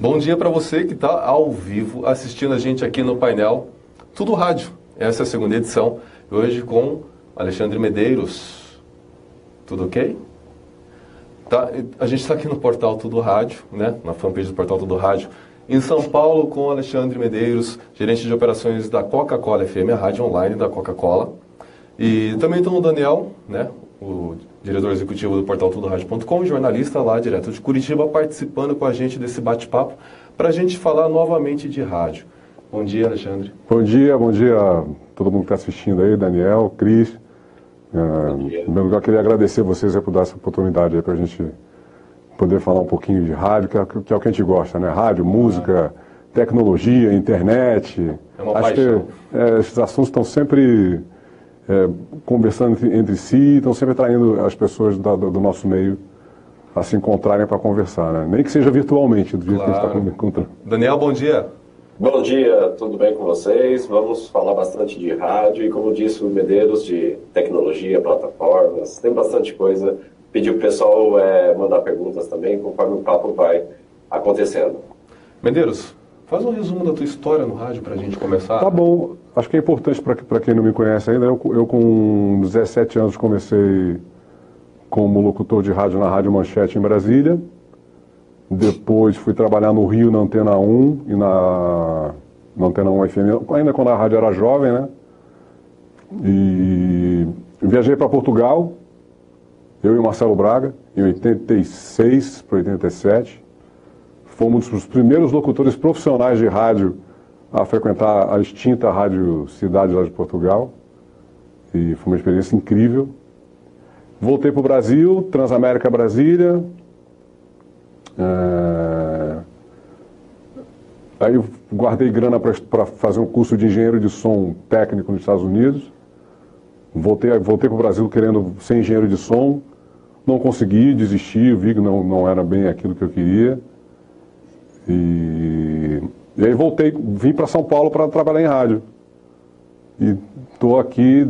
Bom dia para você que está ao vivo assistindo a gente aqui no painel Tudo Rádio. Essa é a segunda edição, hoje com Alexandre Medeiros. Tudo ok? Tá, a gente está aqui no portal Tudo Rádio, né? Na fanpage do portal Tudo Rádio, em São Paulo, com Alexandre Medeiros, gerente de operações da Coca-Cola FM, a rádio online da Coca-Cola. E também estamos o Daniel, né? O diretor executivo do portal tudorádio.com, jornalista lá direto de Curitiba, participando com a gente desse bate-papo para a gente falar novamente de rádio. Bom dia, Alexandre. Bom dia a todo mundo que está assistindo aí, Daniel, Cris. Em primeiro lugar, queria agradecer vocês por dar essa oportunidade aí para a gente poder falar um pouquinho de rádio, que é o que a gente gosta, né? Rádio, música, tecnologia, internet. É uma Acho paixão. que esses assuntos estão sempre conversando entre si, estão sempre atraindo as pessoas do nosso meio a se encontrarem para conversar, né? Nem que seja virtualmente, do jeito que a gente está encontrando. Daniel, bom dia. Bom dia, tudo bem com vocês? Vamos falar bastante de rádio e, como disse o Medeiros, de tecnologia, plataformas, tem bastante coisa. Pedir para o pessoal mandar perguntas também, conforme o papo vai acontecendo. Medeiros, faz um resumo da tua história no rádio para a gente começar. Tá bom, acho que é importante para quem não me conhece ainda, eu com 17 anos comecei como locutor de rádio na Rádio Manchete em Brasília. Depois fui trabalhar no Rio na Antena 1 e na Antena 1 FM, ainda quando a rádio era jovem, né? E viajei para Portugal, eu e o Marcelo Braga, em 86 para 87. Fomos os primeiros locutores profissionais de rádio a frequentar a extinta Rádio Cidade lá de Portugal. E foi uma experiência incrível. Voltei para o Brasil, Transamérica Brasília. Aí eu guardei grana para fazer um curso de engenheiro de som técnico nos Estados Unidos. Voltei para o Brasil querendo ser engenheiro de som. Não consegui, desisti, vi que não era bem aquilo que eu queria. E aí vim para São Paulo para trabalhar em rádio. E estou aqui,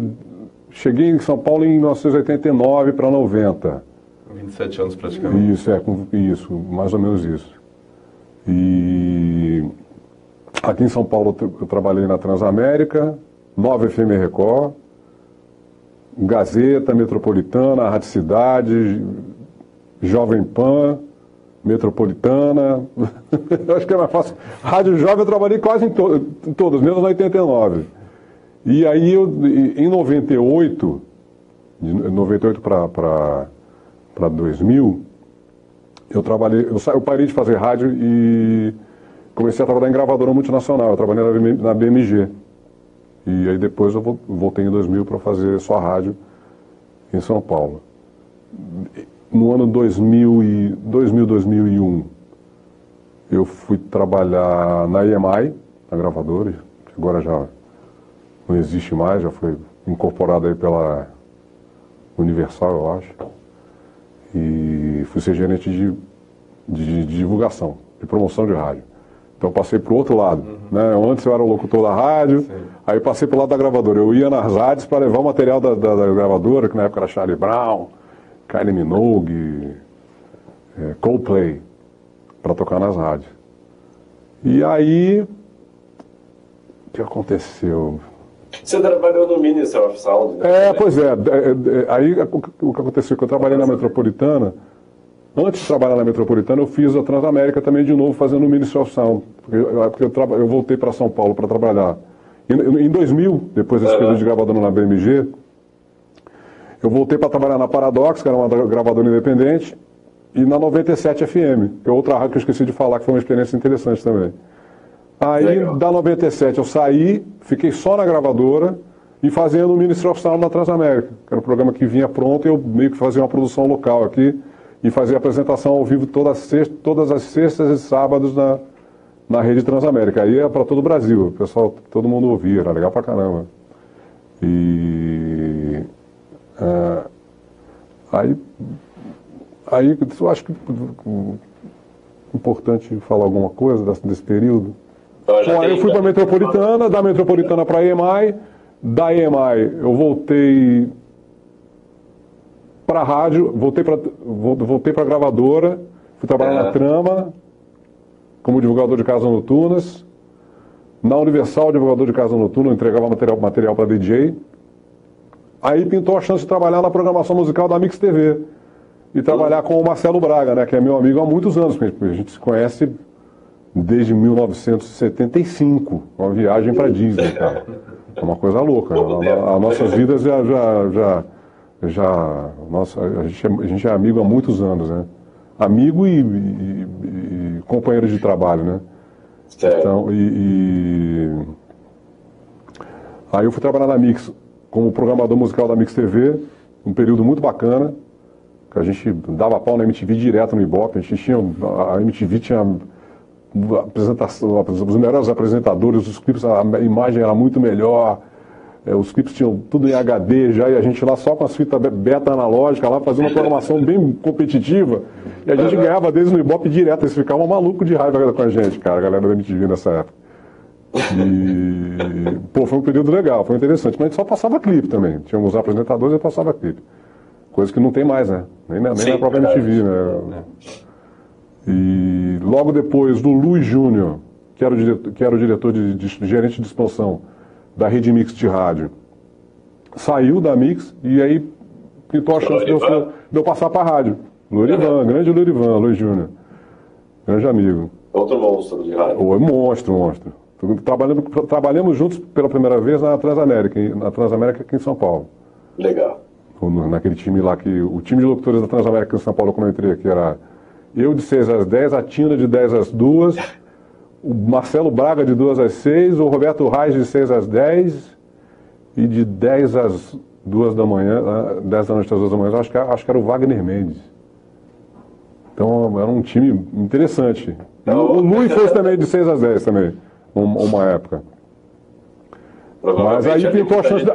cheguei em São Paulo em 1989 para 90. 27 anos praticamente. Isso, mais ou menos isso. E aqui em São Paulo eu trabalhei na Transamérica, Nova FM Record, Gazeta, Metropolitana, Rádio Cidade, Jovem Pan, Metropolitana. Eu acho que é mais fácil. Rádio Jovem eu trabalhei quase em todas, menos na 89. E aí em 98, de 98 para 2000, eu parei de fazer rádio e comecei a trabalhar em gravadora multinacional. Eu trabalhei na BMG. E aí depois eu voltei em 2000 para fazer só rádio em São Paulo. No ano 2001, eu fui trabalhar na EMI, na gravadora, que agora já não existe mais, já foi incorporada aí pela Universal, eu acho. E fui ser gerente de divulgação, de promoção de rádio. Então passei para o outro lado, né? Antes eu era o locutor da rádio, aí passei para o lado da gravadora. Eu ia nas rádios para levar o material da gravadora, que na época era Charlie Brown, Kylie Minogue, Coldplay, para tocar nas rádios. E aí, o que aconteceu? Você trabalhou no Ministry of Sound, né? Pois é. Aí o que aconteceu é que eu trabalhei na Metropolitana. Antes de trabalhar na Metropolitana, eu fiz a Transamérica também de novo, fazendo o Ministry of Sound. Porque eu voltei para São Paulo para trabalhar. Em 2000, depois desse período de gravadora na BMG, eu voltei para trabalhar na Paradox, que era uma gravadora independente, e na 97 FM, que é outra rádio que eu esqueci de falar, que foi uma experiência interessante também. Aí, legal. Da 97 eu saí, fiquei só na gravadora e fazendo o Ministry of Sound na Transamérica, que era um programa que vinha pronto e eu meio que fazia uma produção local aqui e fazia apresentação ao vivo todas as sextas e sábados na rede Transamérica. Aí era para todo o Brasil, o pessoal, todo mundo ouvia, era legal pra caramba. E aí eu acho que importante falar alguma coisa desse período. Bom, aí eu fui para a Metropolitana, da Metropolitana para a EMI, da EMI eu voltei para a rádio, voltei para a gravadora, fui trabalhar na Trama, como divulgador de casas noturnas. Na Universal, divulgador de casa noturna, eu entregava material para DJ. Aí pintou a chance de trabalhar na programação musical da Mix TV. E trabalhar com o Marcelo Braga, né, que é meu amigo há muitos anos. A gente se conhece desde 1975, uma viagem para Disney, cara. É uma coisa louca. As nossas vidas nossa, a gente é amigo há muitos anos, né? Amigo e companheiro de trabalho, né? Então, aí eu fui trabalhar na Mix como programador musical da Mix TV, um período muito bacana, que a gente dava pau na MTV direto no Ibope. A MTV tinha apresentação, os melhores apresentadores, os clipes, a imagem era muito melhor, os clipes tinham tudo em HD já, e a gente lá só com as fitas beta analógica lá, fazendo uma programação bem competitiva, e a gente ganhava deles no Ibope direto. Eles ficavam malucos de raiva com a gente, cara, a galera da MTV nessa época. E, pô, foi um período legal, foi interessante, mas a gente só passava clipe também. Tinha uns apresentadores e passava clipe. Coisa que não tem mais, né? Nem na própria MTV, né? E logo depois do Luiz Júnior, que era o diretor gerente de expansão da Rede Mix de rádio, saiu da Mix e aí pintou a chance de eu passar para a rádio. Lorivan, grande Lorivan, Luiz Júnior. Grande amigo. Outro monstro de rádio. Monstro. Trabalhamos juntos pela primeira vez na Transamérica aqui em São Paulo. Legal. Naquele time lá, o time de locutores da Transamérica em São Paulo, quando eu entrei aqui, era eu de 6 às 10, a Tina de 10 às 2, o Marcelo Braga de 2 às 6, o Roberto Reis de 6 às 10 e de 10 às 2 da manhã, 10 da noite às 2 da manhã, acho que era o Wagner Mendes. Então era um time interessante. O Luiz fez também de 6 às 10 também, uma época. Mas aí pintou a chance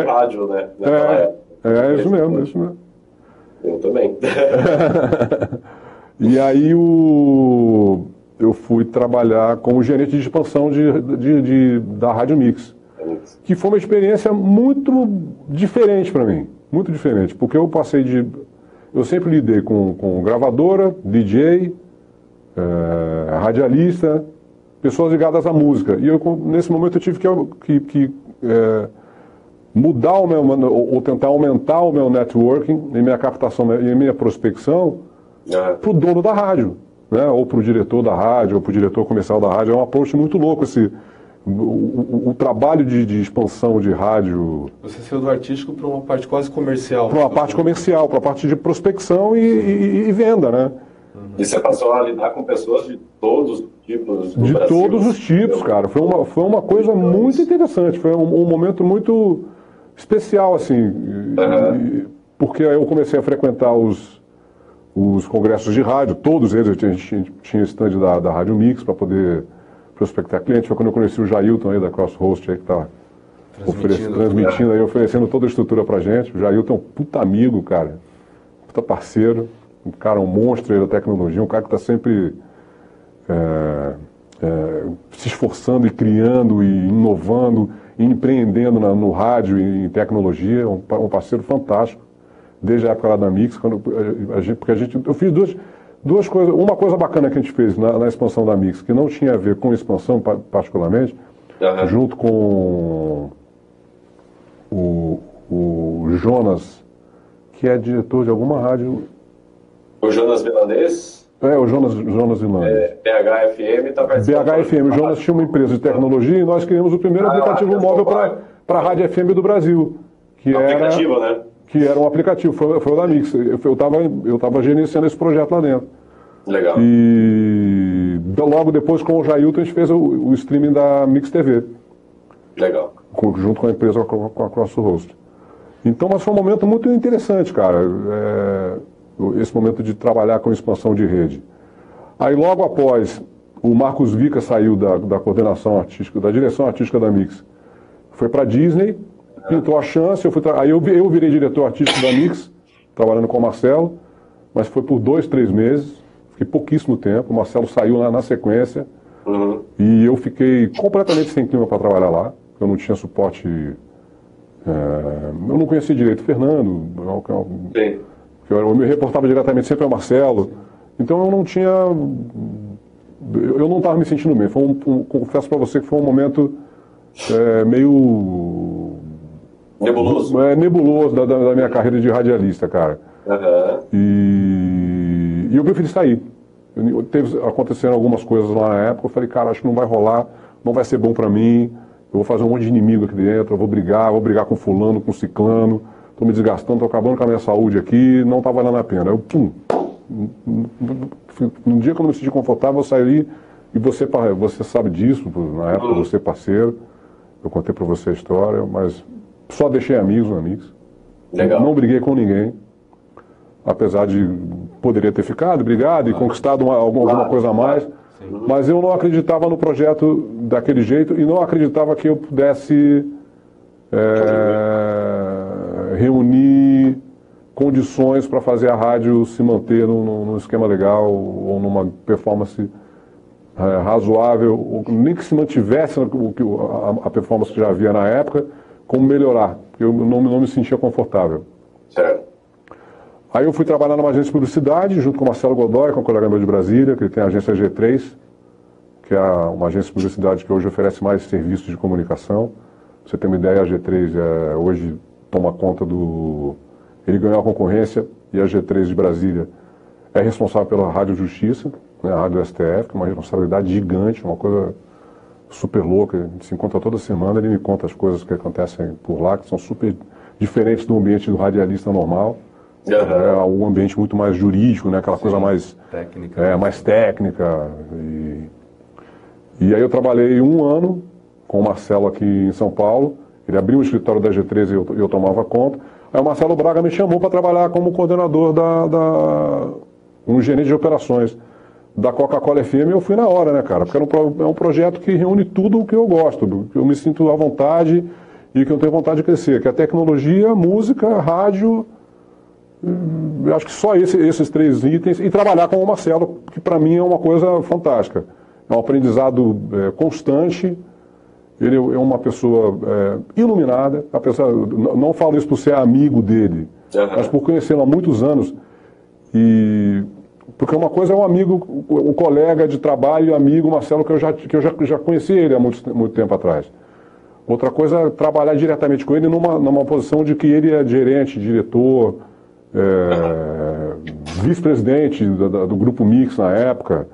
rádio, né? Isso mesmo. Eu também. E aí eu fui trabalhar como gerente de expansão da Rádio Mix, que foi uma experiência muito diferente para mim, muito diferente, porque eu sempre lidei com gravadora, DJ, radialista, pessoas ligadas à música, e nesse momento eu tive que mudar ou tentar aumentar o meu networking e minha captação e minha prospecção para o dono da rádio, né? Ou para o diretor da rádio, ou para o diretor comercial da rádio. É um approach muito louco o trabalho de expansão de rádio. Você saiu do artístico para uma parte quase comercial. Para uma parte comercial, para a parte de prospecção e venda, né? E você passou a lidar com pessoas de todos os tipos do De Brasil. todos os tipos, cara. Foi uma coisa muito interessante. Foi um momento muito especial, assim. Porque eu comecei a frequentar os congressos de rádio, todos eles. A gente tinha stand da Rádio Mix para poder prospectar clientes. Foi quando eu conheci o Jailton aí da Crosshost, aí que está transmitindo aí, oferecendo toda a estrutura pra gente. O Jailton é um puta amigo, cara. Puta parceiro. Um cara, um monstro aí da tecnologia, um cara que está sempre se esforçando e criando e inovando e empreendendo no rádio e em tecnologia. Um parceiro fantástico, desde a época lá da Mix, eu fiz duas coisas. Uma coisa bacana que a gente fez na expansão da Mix, que não tinha a ver com expansão particularmente, junto com o Jonas, que é diretor de alguma rádio. O Jonas Vilandês? O Jonas Vilandês. BHFM está participando. BHFM. O Jonas tinha uma empresa de tecnologia e nós criamos o primeiro aplicativo móvel para a Rádio FM do Brasil. Aplicativo, né? Que era um aplicativo, foi o da Mix. Eu estava gerenciando esse projeto lá dentro. Legal. E logo depois, com o Jailton, a gente fez o streaming da Mix TV. Legal. Junto com a empresa, com a Crosshost. Então, mas foi um momento muito interessante, cara. Esse momento de trabalhar com expansão de rede. Aí logo após, o Marcos Vica saiu da coordenação artística, da direção artística da Mix. Foi para Disney, pintou a chance, aí eu virei diretor artístico da Mix, trabalhando com o Marcelo, mas foi por 2, 3 meses, fiquei pouquíssimo tempo, o Marcelo saiu na sequência, e eu fiquei completamente sem clima para trabalhar lá, eu não tinha suporte, eu não conhecia direito o Fernando, eu me reportava diretamente sempre ao Marcelo, então eu não tinha eu não estava me sentindo bem. Confesso para você que foi um momento meio... Nebuloso? Nebuloso da minha carreira de radialista, cara. Uhum. E eu preferi sair. Aconteceram algumas coisas lá na época, eu falei, cara, acho que não vai rolar, não vai ser bom para mim, eu vou fazer um monte de inimigo aqui dentro, eu vou brigar com fulano, com ciclano, estou me desgastando, estou acabando com a minha saúde aqui, não está valendo a pena. No dia que eu não me senti confortável, eu saí e você sabe disso, na época você parceiro, eu contei para você a história, mas só deixei amigos. Legal. Não briguei com ninguém. Apesar de poderia ter ficado, brigado e conquistado alguma coisa a mais, mas eu não acreditava no projeto daquele jeito e não acreditava que eu pudesse reunir condições para fazer a rádio se manter num esquema legal ou numa performance razoável, ou nem que se mantivesse a performance que já havia na época, como melhorar, porque eu não me sentia confortável. Certo. Aí eu fui trabalhar numa agência de publicidade, junto com o Marcelo Godoy, que é um colega meu de Brasília, que ele tem a agência G3, que é uma agência de publicidade que hoje oferece mais serviços de comunicação. Pra você ter uma ideia, a G3 hoje toma conta do... Ele ganhou a concorrência e a G3 de Brasília é responsável pela Rádio Justiça, né, a Rádio STF, que é uma responsabilidade gigante, uma coisa super louca. A gente se encontra toda semana, ele me conta as coisas que acontecem por lá, que são super diferentes do ambiente do radialista normal. É um ambiente muito mais jurídico, né? Aquela coisa mais técnica. Mais técnica. E aí eu trabalhei 1 ano com o Marcelo aqui em São Paulo. Ele abriu o escritório da G13 e eu tomava conta. Aí o Marcelo Braga me chamou para trabalhar como coordenador um gerente de operações da Coca-Cola FM. E eu fui na hora, né, cara? Porque é um projeto que reúne tudo o que eu gosto, que eu me sinto à vontade e que eu tenho vontade de crescer, que é tecnologia, música, rádio. Eu acho que só esses 3 itens, e trabalhar com o Marcelo, que para mim é uma coisa fantástica. É um aprendizado constante, ele é uma pessoa iluminada, apesar, não falo isso por ser amigo dele, mas por conhecê-lo há muitos anos, porque uma coisa é um amigo, um colega de trabalho, amigo Marcelo, que eu já conheci ele há muito tempo atrás. Outra coisa é trabalhar diretamente com ele numa posição de que ele é gerente, diretor, vice-presidente do Grupo Mix na época.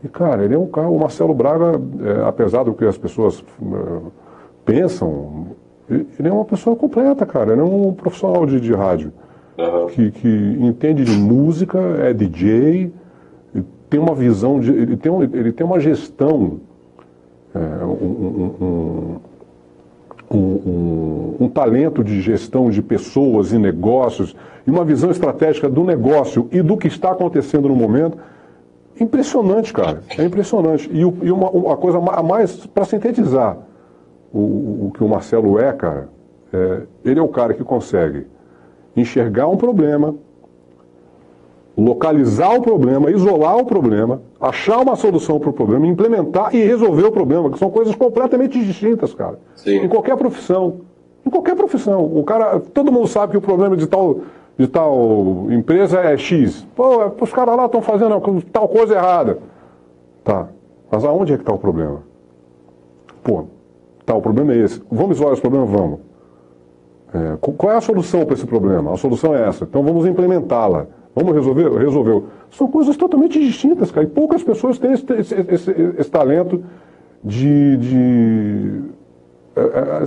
E, cara, ele é um cara, o Marcelo Braga, apesar do que as pessoas pensam, ele é uma pessoa completa, cara. Ele é um profissional de rádio que entende de música, é DJ, tem uma visão, ele tem uma gestão, um talento de gestão de pessoas e negócios, e uma visão estratégica do negócio e do que está acontecendo no momento. Impressionante, cara. É impressionante. E uma coisa a mais, para sintetizar o que o Marcelo cara, ele é o cara que consegue enxergar um problema, localizar o problema, isolar o problema, achar uma solução para o problema, implementar e resolver o problema, que são coisas completamente distintas, cara. Sim. Em qualquer profissão. Em qualquer profissão. O cara, todo mundo sabe que o problema de tal empresa é X. Pô, os caras lá estão fazendo tal coisa errada. Tá. Mas aonde é que está o problema? Pô, tá, o problema é esse. Vamos isolar esse problema? Vamos. Qual é a solução para esse problema? A solução é essa. Então vamos implementá-la. Vamos resolver? Resolveu. São coisas totalmente distintas, cara. E poucas pessoas têm esse talento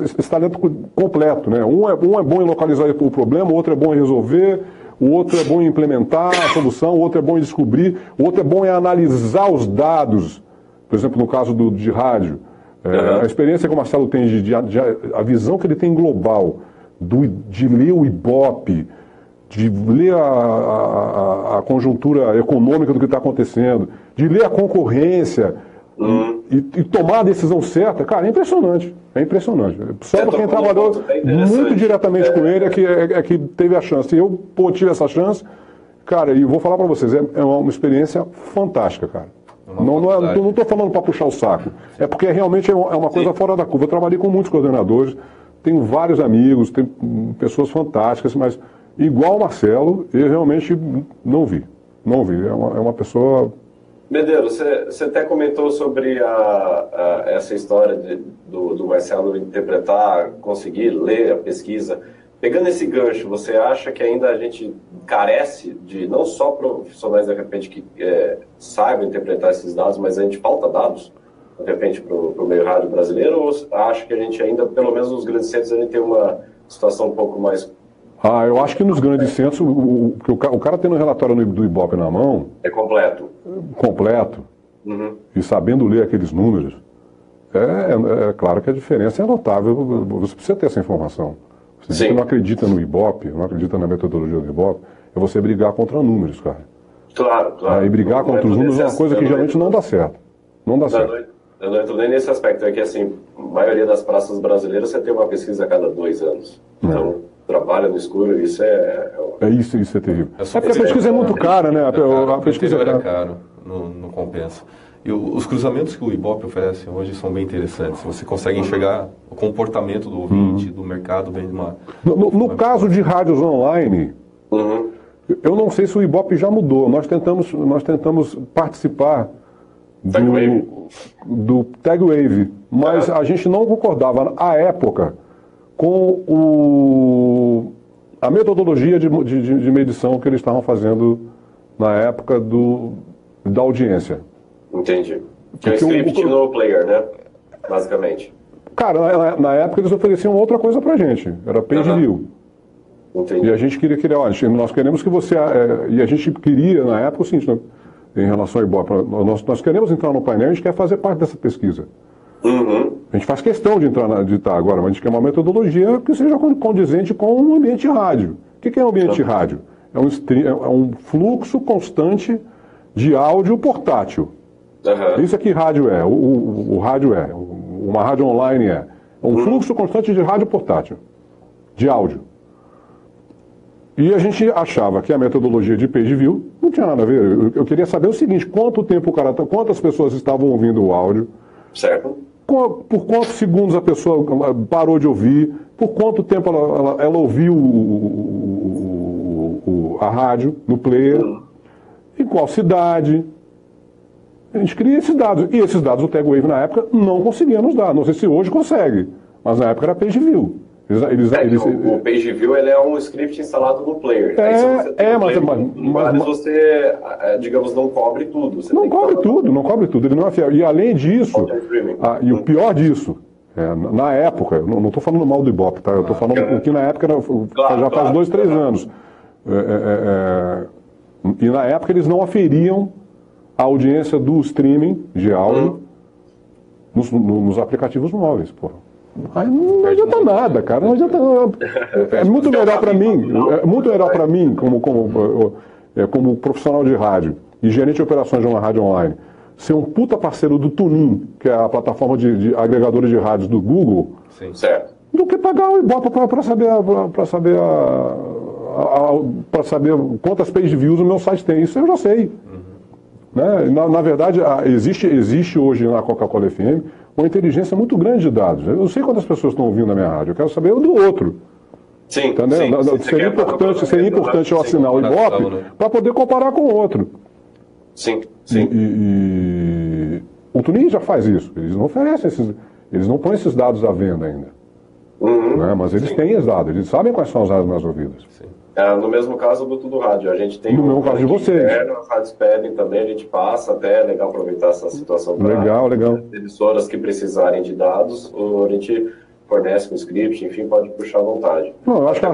esse talento completo, né? Um é bom em localizar o problema, o outro é bom em resolver, o outro é bom em implementar a solução, o outro é bom em descobrir, o outro é bom em analisar os dados. Por exemplo, no caso de rádio, a experiência que o Marcelo tem, a visão que ele tem global, de ler o Ibope, de ler a conjuntura econômica do que está acontecendo, de ler a concorrência e tomar a decisão certa, cara, é impressionante. É impressionante. Só para quem trabalhou muito diretamente com ele é que teve a chance. Eu tive essa chance, cara, e vou falar para vocês, é uma experiência fantástica, cara. Não estou falando para puxar o saco, é porque realmente é uma coisa fora da curva. Eu trabalhei com muitos coordenadores, tenho vários amigos, tenho pessoas fantásticas, mas igual o Marcelo, eu realmente não vi. É uma pessoa Medeiros, você até comentou sobre essa história do Marcelo interpretar, conseguir ler a pesquisa. Pegando esse gancho, você acha que ainda a gente carece de não só profissionais, de repente, que saibam interpretar esses dados, mas a gente falta dados, de repente, para o meio rádio brasileiro? Ou acha que a gente ainda, pelo menos nos grandes centros, a gente tem uma situação um pouco mais... Eu acho que nos grandes centros, o cara tendo um relatório do Ibope na mão... É completo. Completo. Uhum. E sabendo ler aqueles números, é claro que a diferença é notável. Você precisa ter essa informação. Você não acredita no Ibope, não acredita na metodologia do Ibope, é você brigar contra números, cara. Claro. E brigar contra os números é uma coisa que geralmente não dá certo. Não dá certo. Eu não entro nem nesse aspecto. É que, assim, a maioria das praças brasileiras você tem uma pesquisa a cada 2 anos. Então, trabalha no escuro, isso Isso é terrível. Porque a pesquisa é muito cara, né? A pesquisa é caro, não compensa. E os cruzamentos que o Ibope oferece hoje são bem interessantes. Você consegue enxergar o comportamento do ouvinte, do mercado, bem de uma... No caso de rádios online, eu não sei se o Ibope já mudou. Nós tentamos participar do Tag Wave, mas a gente não concordava, à época, com a metodologia de medição que eles estavam fazendo na época da audiência. Entendi. Que é o script no player, né? Basicamente. Cara, na época eles ofereciam outra coisa pra gente. Era page view. Entendi. E a gente queria, nós queremos que você... e a gente queria, na época, o seguinte, né, em relação ao Ibope, nós queremos entrar no painel, a gente quer fazer parte dessa pesquisa. A gente faz questão de estar agora, mas a gente quer uma metodologia que seja condizente com o ambiente de rádio. O que é um ambiente de rádio? É um fluxo constante de áudio portátil. Isso aqui rádio é, o rádio é, uma rádio online é um fluxo constante de rádio portátil, de áudio. E a gente achava que a metodologia de page view não tinha nada a ver. Eu queria saber o seguinte: quantas pessoas estavam ouvindo o áudio? Certo. Por quantos segundos a pessoa parou de ouvir? Por quanto tempo ela ouviu a rádio no player? Em qual cidade? A gente cria esses dados. E esses dados o Tag Wave na época não conseguia nos dar. Não sei se hoje consegue, mas na época era page view. O page view ele é um script instalado no player. Mas você, digamos, não cobre tudo. Você não cobre tudo, ele não é fiel. E além disso, e o pior disso, na época, eu não estou falando mal do Ibope, tá? Eu estou falando que na época, já faz 2, 3 anos. E na época eles não aferiam a audiência do streaming de áudio nos aplicativos móveis, porra. Aí não adianta nada, cara. Não adianta nada. É muito melhor para mim, como profissional de rádio e gerente de operações de uma rádio online, ser um puta parceiro do TuneIn, que é a plataforma de agregadora de rádios do Google, sim, certo, do que pagar o Ibope para saber quantas page views o meu site tem. Isso eu já sei. Né? Na verdade, existe hoje na Coca-Cola FM uma inteligência muito grande de dados. Eu não sei quantas pessoas estão ouvindo na minha rádio, eu quero saber o do outro. Sim, entendeu? Seria importante eu assinar o Ibope para poder comparar com o outro. Sim. E o TuneIn já faz isso. Eles não oferecem eles não põem esses dados à venda ainda. Né? Mas eles têm esses dados, eles sabem quais são as rádios mais ouvidas. Sim. No mesmo caso do Tudo Rádio, a gente tem no mesmo caso de vocês. As rádios pedem também, a gente passa até, é legal aproveitar essa situação para legal. emissoras que precisarem de dados, a gente fornece com script, enfim, pode puxar à vontade. Não, eu acho que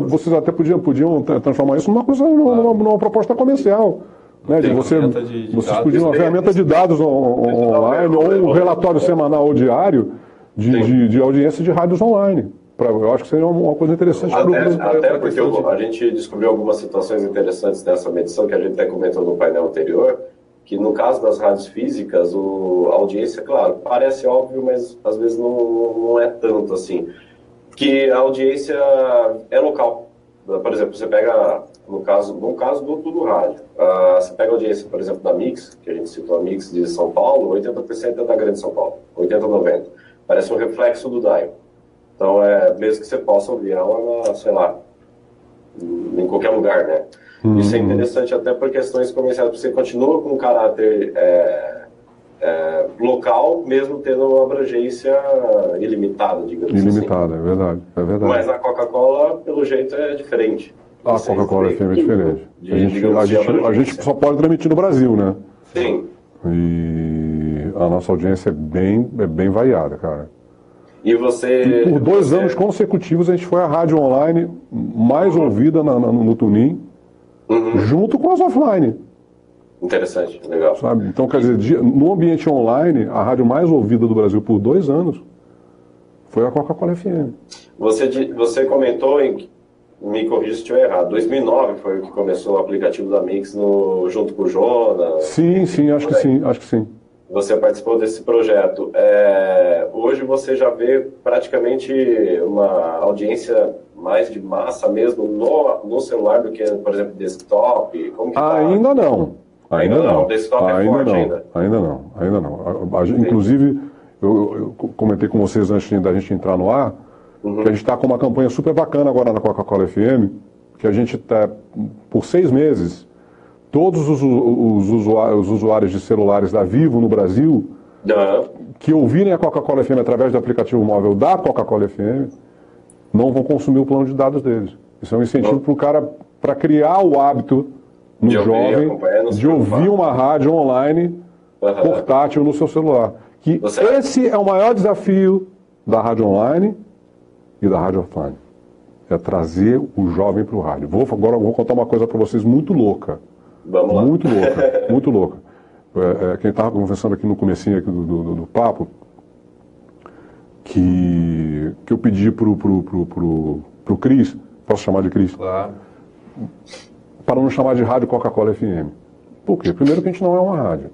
vocês até podiam transformar isso numa coisa, numa proposta comercial. Né? Vocês podiam uma ferramenta de dados online, ou um relatório semanal ou diário de audiência de rádios online. Eu acho que seria uma coisa interessante. Até porque a gente descobriu algumas situações interessantes nessa medição, que a gente até comentou no painel anterior, que no caso das rádios físicas, a audiência, claro, parece óbvio, mas às vezes não é tanto assim. Que a audiência é local. Por exemplo, você pega, no caso do Tudo Rádio, você pega a audiência, por exemplo, da Mix, que a gente citou a Mix de São Paulo, 80% é da Grande São Paulo, 80% a 90%. Parece um reflexo do DAIO. Então, mesmo que você possa ouvir ela, sei lá, em qualquer lugar, né? Isso é interessante até por questões comerciais, porque você continua com um caráter local, mesmo tendo uma abrangência ilimitada, digamos assim. Ilimitada, é verdade, é verdade. Mas a Coca-Cola, pelo jeito, é diferente. A Coca-Cola FM é diferente. A gente só pode transmitir no Brasil, né? Sim. E a nossa audiência é bem variada, cara. E você... E por 2 anos consecutivos a gente foi a rádio online mais ouvida no TuneIn, junto com as offline. Interessante, legal. Sabe? Então, quer dizer, no ambiente online, a rádio mais ouvida do Brasil por 2 anos foi a Coca-Cola FM. Você comentou, me corrija se estiver errado, 2009 foi o que começou o aplicativo da Mix junto com o Jonas? Sim, acho que sim. Você participou desse projeto. Hoje você já vê praticamente uma audiência mais de massa mesmo no celular do que, por exemplo, desktop? Como que tá? Ainda não. Ainda não. O desktop é forte ainda. Ainda não. Inclusive, eu comentei com vocês antes da gente entrar no ar, que a gente está com uma campanha super bacana agora na Coca-Cola FM, que a gente está, por 6 meses, todos os usuários de celulares da Vivo no Brasil, que ouvirem a Coca-Cola FM através do aplicativo móvel da Coca-Cola FM, não vão consumir o plano de dados deles. Isso é um incentivo para o cara, para criar o hábito no jovem de ouvir uma rádio online portátil no seu celular. Esse é o maior desafio da rádio online e da rádio offline. É trazer o jovem para o rádio. Agora vou contar uma coisa para vocês muito louca. Vamos lá. Muito louca. Quem estava conversando aqui no comecinho aqui do papo, que eu pedi pro Cris, posso chamar de Cris? Claro. Para não chamar de rádio Coca-Cola FM. Por quê? Primeiro que a gente não é uma rádio.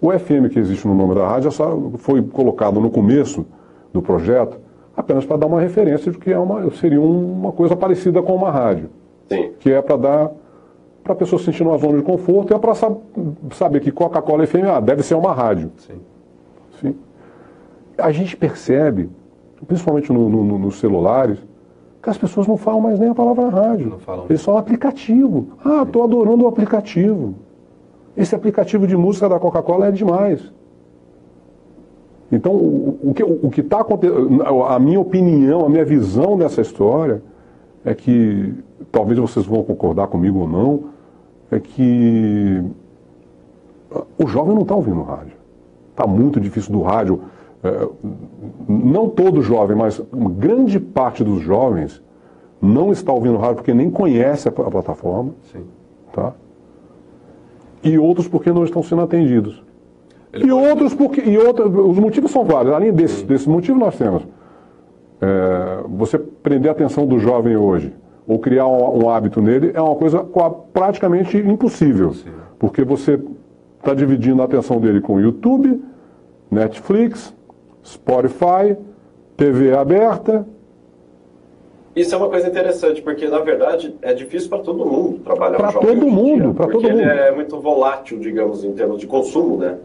O FM que existe no nome da rádio só foi colocado no começo do projeto apenas para dar uma referência de que seria uma coisa parecida com uma rádio. Sim. Que é para dar para a pessoa se sentir numa zona de conforto, é para saber que Coca-Cola FM deve ser uma rádio. Sim. A gente percebe, principalmente nos celulares, que as pessoas não falam mais nem a palavra rádio. Não falam. Eles falam aplicativo. Estou adorando o aplicativo. Esse aplicativo de música da Coca-Cola é demais. Então, o que está acontecendo, a minha opinião, a minha visão dessa história é que, talvez vocês vão concordar comigo ou não, é que o jovem não está ouvindo rádio. Está muito difícil do rádio. Não todo jovem, mas uma grande parte dos jovens não está ouvindo rádio porque nem conhece a plataforma. Sim. Tá? E outros porque não estão sendo atendidos. Outros porque... os motivos são vários. Além desse motivo nós temos. Você prender a atenção do jovem hoje, ou criar um hábito nele, é uma coisa praticamente impossível. Sim. Porque você está dividindo a atenção dele com YouTube, Netflix, Spotify, TV aberta. Isso é uma coisa interessante, porque na verdade é difícil para todo mundo trabalhar para todo mundo, porque ele é muito volátil, digamos, em termos de consumo, né?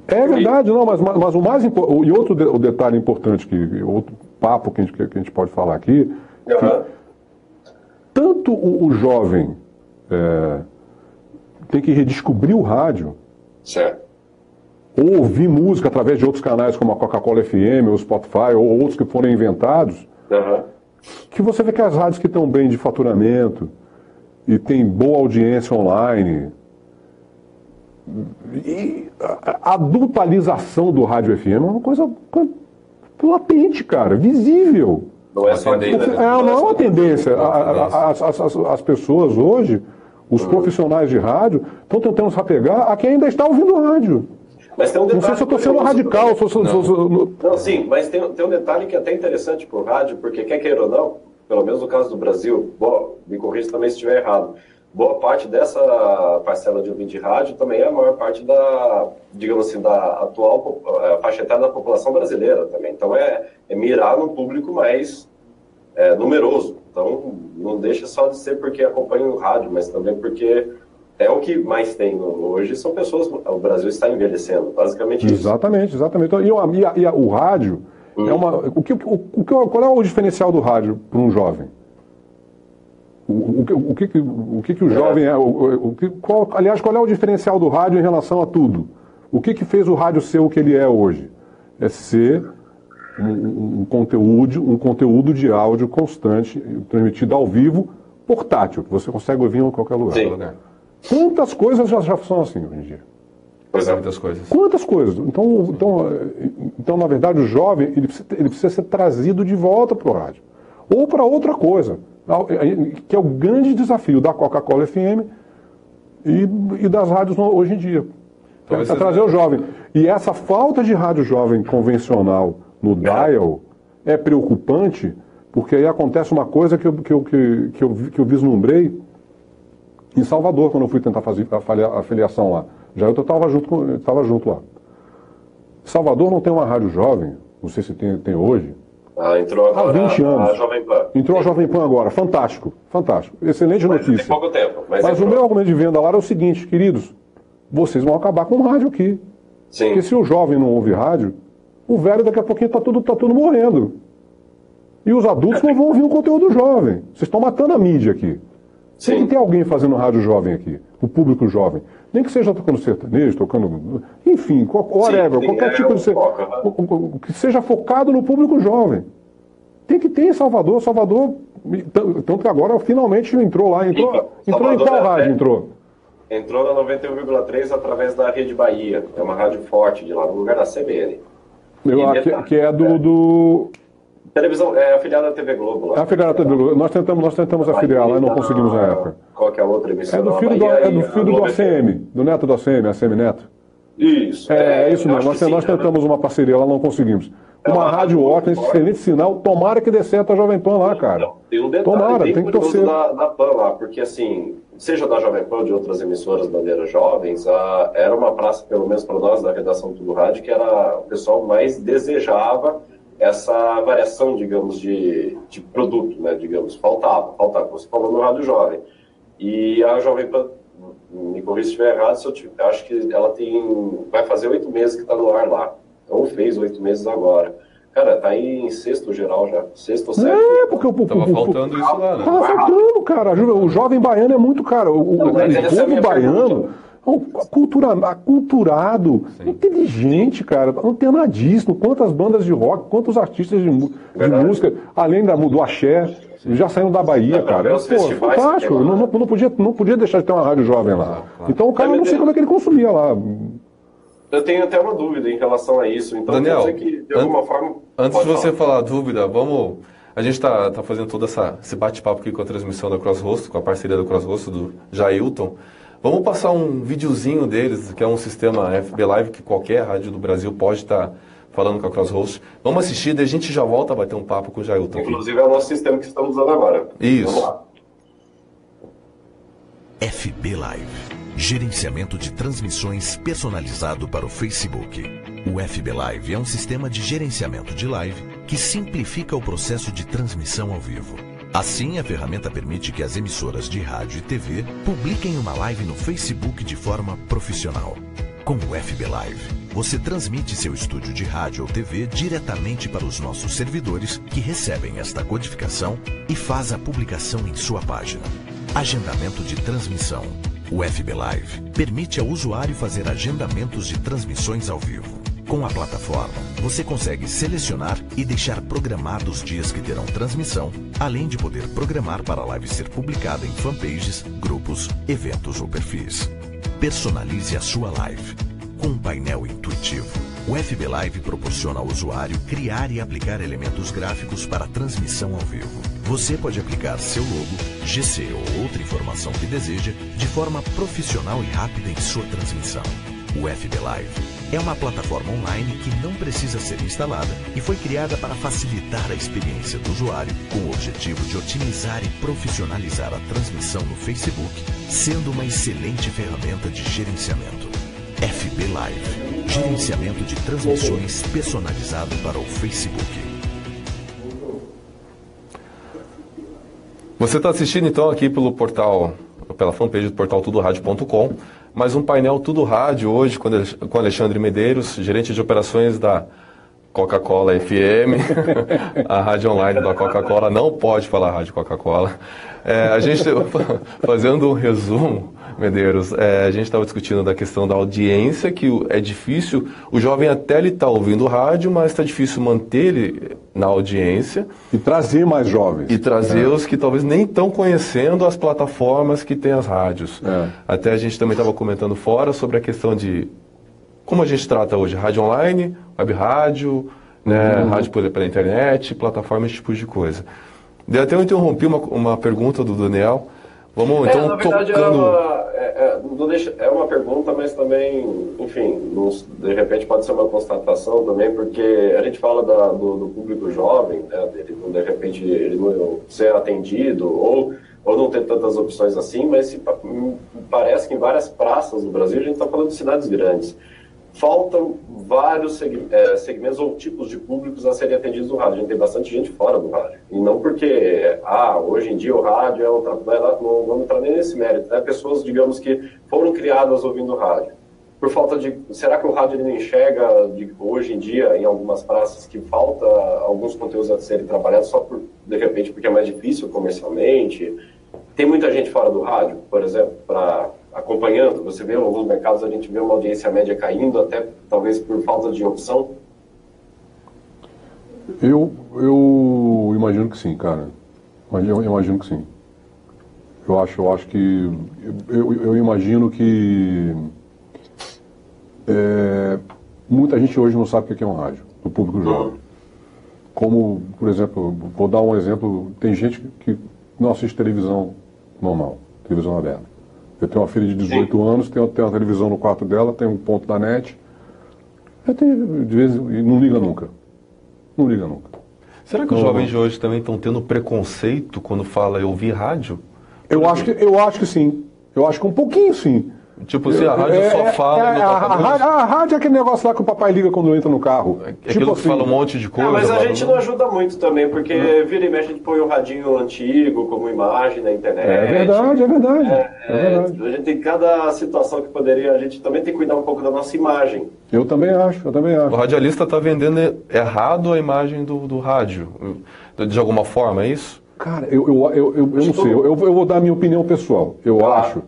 É verdade, não, mas o mais importante, e outro detalhe importante, outro papo que a gente pode falar aqui, que tanto o jovem tem que redescobrir o rádio, certo, ou ouvir música através de outros canais como a Coca-Cola FM, ou o Spotify, ou outros que forem inventados, que você vê que as rádios que estão bem de faturamento e tem boa audiência online, e a adultalização do rádio FM é uma coisa latente, cara, visível. Não é só aqui, né? Não é uma tendência. As pessoas hoje, os profissionais de rádio, estão tentando se apegar a quem ainda está ouvindo rádio. Mas tem um detalhe, não sei se eu estou sendo radical. Não, sim, mas tem um detalhe que é até interessante para o rádio, porque quer queira ou não, pelo menos no caso do Brasil, me corrija também se estiver errado, boa parte dessa parcela de ouvinte de rádio também é a maior parte da, digamos assim, da atual faixa etária da população brasileira também. Então é mirar num público mais numeroso. Então não deixa só de ser porque acompanha o rádio, mas também porque é o que mais tem hoje, são pessoas, o Brasil está envelhecendo, basicamente isso. Exatamente. Então, o rádio, qual é o diferencial do rádio para um jovem? O que o jovem é? Aliás, qual é o diferencial do rádio em relação a tudo? O que fez o rádio ser o que ele é hoje? É ser um conteúdo de áudio constante, transmitido ao vivo, portátil, que você consegue ouvir em qualquer lugar. Sim. Quantas coisas já são assim hoje em dia? Pois é. Muitas coisas. Quantas coisas? Então, na verdade, o jovem ele precisa ser trazido de volta para o rádio. Ou para outra coisa, que é o grande desafio da Coca-Cola FM e das rádios hoje em dia. É trazer o jovem. E essa falta de rádio jovem convencional no dial é preocupante, porque aí acontece uma coisa que eu vislumbrei em Salvador, quando eu fui tentar fazer a filiação lá. Já eu estava junto lá. Salvador não tem uma rádio jovem, não sei se tem hoje. Entrou agora há 20 anos. A Jovem Pan. Entrou a Jovem Pan agora. Fantástico. Excelente notícia. Tem pouco tempo. Mas o meu argumento de venda lá era o seguinte, queridos, vocês vão acabar com o rádio aqui. Sim. Porque se o jovem não ouve rádio, o velho daqui a pouquinho tá tudo morrendo. E os adultos não vão ouvir o conteúdo jovem. Vocês estão matando a mídia aqui. Sim. Tem que ter alguém fazendo rádio jovem aqui, o público jovem. Nem que seja tocando sertanejo, tocando... Enfim, whatever, qualquer tipo de... que seja focado no público jovem. Tem que ter em Salvador. Tanto que agora finalmente entrou lá. Entrou em qual rádio entrou? Entrou na 91,3 através da Rede Bahia. É uma rádio forte de lá, no lugar da CBN. Que é do... Televisão, é afiliada da TV Globo. Lá. É afiliada da TV Globo. Nós tentamos afiliar lá e não conseguimos na época. Qual que é a outra emissora? É do filho do ACM, do neto do ACM, ACM Neto. Isso. É isso mesmo. Nós tentamos uma parceria lá, não conseguimos. Uma rádio ótima, excelente sinal. Tomara que dê certo a Jovem Pan lá, cara. Não, tem um detalhe Tomara, bem tem que curioso torcer. da Pan lá, porque assim, seja da Jovem Pan ou de outras emissoras bandeiras jovens, era uma praça, pelo menos para nós da redação do rádio, que era o pessoal mais desejava essa variação, digamos, de produto, né? Digamos, faltava. Você falou no rádio jovem. E a Jovem Pan, me corrija se estiver errado, acho que ela vai fazer 8 meses que está no ar lá. Ou fez 8 meses agora. Cara, tá em sexto geral já. Sexto ou sétimo. Porque Tava faltando isso lá, né? Tava faltando, cara. O jovem baiano é muito, cara. O povo baiano aculturado, inteligente, cara, antenadíssimo. Quantas bandas de rock, quantos artistas de música, além do axé, já saíram da Bahia, cara. Pô, fantástico. Não podia deixar de ter uma rádio jovem lá. Então o cara, eu não sei como é que ele consumia lá. Eu tenho até uma dúvida em relação a isso. Então, Daniel, quer dizer que, de alguma forma... Antes de você falar a dúvida, vamos... A gente está fazendo todo esse bate-papo aqui com a transmissão da Crosshost, com a parceria da Crosshost, do Jailton. Vamos passar um videozinho deles, que é um sistema FB Live que qualquer rádio do Brasil pode estar falando com a Crosshost. Vamos assistir, daí a gente já volta a bater um papo com o Jailton. Inclusive é o nosso sistema que estamos usando agora. Isso. Vamos lá. FB Live. Gerenciamento de transmissões personalizado para o Facebook. O FB Live é um sistema de gerenciamento de live que simplifica o processo de transmissão ao vivo. Assim, a ferramenta permite que as emissoras de rádio e TV publiquem uma live no Facebook de forma profissional. Com o FB Live, você transmite seu estúdio de rádio ou TV diretamente para os nossos servidores que recebem esta codificação e faz a publicação em sua página. Agendamento de transmissão. O FB Live permite ao usuário fazer agendamentos de transmissões ao vivo. Com a plataforma, você consegue selecionar e deixar programados os dias que terão transmissão, além de poder programar para a live ser publicada em fanpages, grupos, eventos ou perfis. Personalize a sua live. Com um painel intuitivo, o FB Live proporciona ao usuário criar e aplicar elementos gráficos para a transmissão ao vivo. Você pode aplicar seu logo, GC ou outra informação que deseja de forma profissional e rápida em sua transmissão. O FB Live é uma plataforma online que não precisa ser instalada e foi criada para facilitar a experiência do usuário com o objetivo de otimizar e profissionalizar a transmissão no Facebook, sendo uma excelente ferramenta de gerenciamento. FB Live, gerenciamento de transmissões personalizado para o Facebook. Você está assistindo então aqui pelo portal, pela fanpage do portal tudoradio.com, mais um painel Tudo Rádio hoje com Alexandre Medeiros, gerente de operações da Coca-Cola FM, a rádio online da Coca-Cola não pode falar rádio Coca-Cola. A gente, fazendo um resumo, Medeiros, a gente estava discutindo da questão da audiência, que é difícil, o jovem até ele está ouvindo rádio, mas está difícil manter ele na audiência. E trazer mais jovens. E trazer os que talvez nem estão conhecendo as plataformas que tem as rádios. Até a gente também estava comentando fora sobre a questão de como a gente trata hoje, rádio online, web rádio, né, rádio pela internet, plataforma, esse tipo de coisa. Daí até eu interrompi uma pergunta do Daniel. Vamos então na verdade, tocando... é uma pergunta, mas também, enfim, de repente pode ser uma constatação também, porque a gente fala do público jovem, né, dele, de repente ele não ser atendido ou não ter tantas opções assim, mas parece que em várias praças do Brasil a gente está falando de cidades grandes. Faltam vários segmentos ou tipos de públicos a serem atendidos no rádio. A gente tem bastante gente fora do rádio. E não porque, hoje em dia o rádio não vamos entrar nem nesse mérito, né? Pessoas, digamos, que foram criadas ouvindo rádio. Por falta de... Será que o rádio ele não enxerga, hoje em dia, em algumas praças, que falta alguns conteúdos a serem trabalhados só de repente, porque é mais difícil comercialmente? Tem muita gente fora do rádio, por exemplo, acompanhando, você vê em alguns mercados, a gente vê uma audiência média caindo, até talvez por falta de opção? Eu imagino que sim, cara. Eu imagino que sim. Eu imagino que muita gente hoje não sabe o que é um rádio, do público jovem. Como, por exemplo, vou dar um exemplo, tem gente que não assiste televisão normal, televisão aberta. Eu tenho uma filha de 18 anos, tem uma televisão no quarto dela, tem um ponto da net. De vez e não liga nunca. Não liga nunca. Será que os jovens de hoje também estão tendo preconceito quando fala eu ouvi rádio? Eu acho que sim. Eu acho que um pouquinho sim. Tipo assim, a rádio só fala e não toca a rádio é aquele negócio lá que o papai liga quando entra no carro. É aquilo que fala um monte de coisa. Mas a gente não ajuda muito também, porque vira e mexe a gente põe o radinho antigo como imagem na internet. É verdade. A gente tem cada situação que poderia... A gente também tem que cuidar um pouco da nossa imagem. Eu também acho. O radialista está vendendo errado a imagem do rádio. De alguma forma, é isso? Cara, eu não sei. Eu vou dar a minha opinião pessoal. Eu acho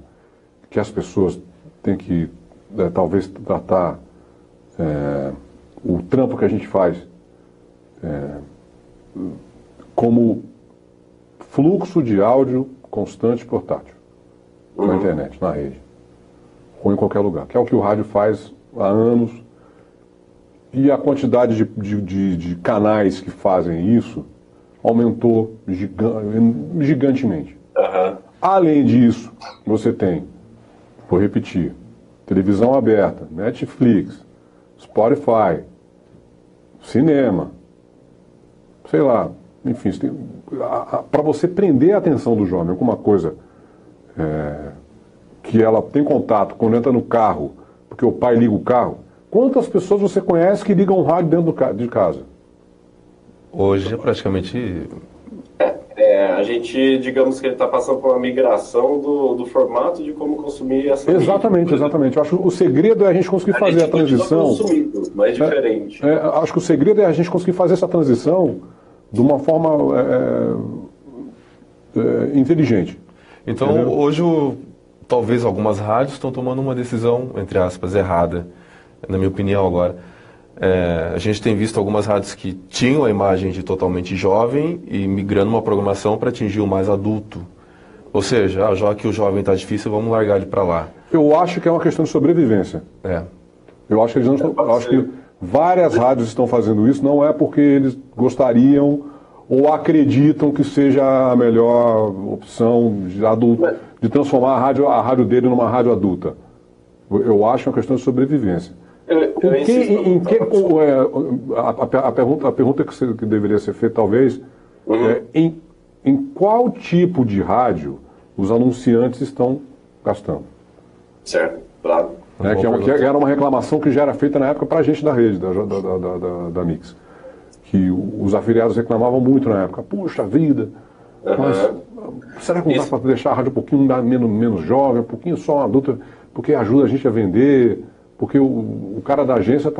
que as pessoas têm que, talvez, tratar o trampo que a gente faz como fluxo de áudio constante portátil na internet, na rede, ou em qualquer lugar, que é o que o rádio faz há anos, e a quantidade de canais que fazem isso aumentou gigantemente. Além disso, você tem, vou repetir, televisão aberta, Netflix, Spotify, cinema, sei lá, enfim, para você prender a atenção do jovem, alguma coisa que ela tem contato quando entra no carro, porque o pai liga o carro, quantas pessoas você conhece que ligam um rádio dentro de casa? Hoje é praticamente... a gente, digamos que ele está passando por uma migração do formato de como consumir essa Exatamente. Eu acho que o segredo é a gente conseguir fazer a transição... consumindo, mas diferente. Acho que o segredo é a gente conseguir fazer essa transição de uma forma inteligente. Então, entendeu? Hoje, talvez algumas rádios estão tomando uma decisão, entre aspas, errada, na minha opinião agora. A gente tem visto algumas rádios que tinham a imagem de totalmente jovem e migrando uma programação para atingir o mais adulto. Ou seja, já que o jovem está difícil, vamos largar ele para lá. Eu acho que é uma questão de sobrevivência. Eu acho que acho que várias rádios estão fazendo isso, não é porque eles gostariam ou acreditam que seja a melhor opção de transformar a rádio dele numa rádio adulta. Eu acho uma questão de sobrevivência. A pergunta que deveria ser feita, talvez, em qual tipo de rádio os anunciantes estão gastando? Certo, claro. Que era uma reclamação que já era feita na época para a gente da rede, da Mix. Que os afiliados reclamavam muito na época. Puxa vida, mas será que não dá para deixar a rádio um pouquinho menos jovem, um pouquinho só adulta, porque ajuda a gente a vender? Porque o cara da agência,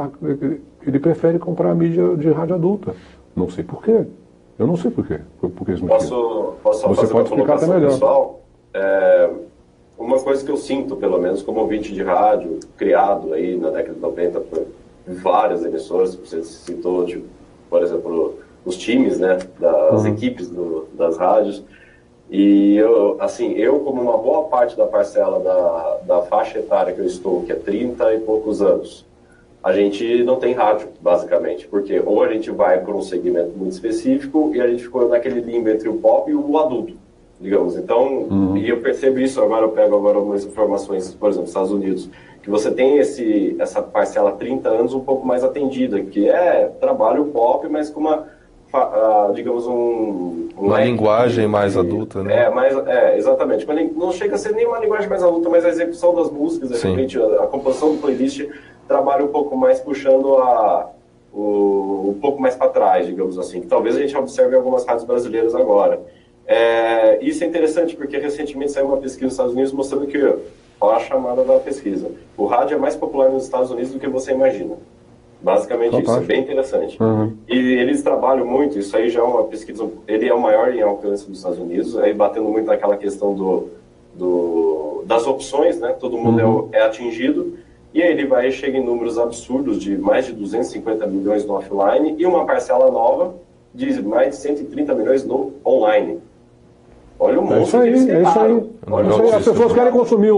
ele prefere comprar a mídia de rádio adulta. Não sei por quê. Eu não sei por quê. Por esse motivo. Posso Você fazer pode uma explicar até colocação melhor. pessoal? Uma coisa que eu sinto, pelo menos, como ouvinte de rádio, criado aí na década de 90 por várias emissoras, você citou, tipo, por exemplo, os times, né, das equipes das rádios. E eu, como uma boa parte da parcela da faixa etária que eu estou, que é 30 e poucos anos, a gente não tem rádio, basicamente, porque ou a gente vai por um segmento muito específico e a gente ficou naquele limbo entre o pop e o adulto, digamos. Então, e eu percebo isso, eu pego algumas informações, por exemplo, nos Estados Unidos, que você tem essa parcela 30 anos um pouco mais atendida, que é trabalho pop, mas com digamos, uma linguagem mais adulta, né? Exatamente. Não chega a ser nem uma linguagem mais adulta, mas a execução das músicas, a composição do playlist trabalha um pouco mais puxando um pouco mais para trás, digamos assim, que talvez a gente observe em algumas rádios brasileiras agora. Isso é interessante porque recentemente saiu uma pesquisa nos Estados Unidos mostrando que, olha a chamada da pesquisa, o rádio é mais popular nos Estados Unidos do que você imagina. Basicamente isso, é bem interessante. E eles trabalham muito, isso aí já é uma pesquisa, ele é o maior em alcance dos Estados Unidos, aí batendo muito naquela questão das opções, né? Todo mundo é atingido, e aí ele chega em números absurdos de mais de 250 milhões no offline e uma parcela nova de mais de 130 milhões no online. Olha o monstro. É isso aí. As pessoas querem consumir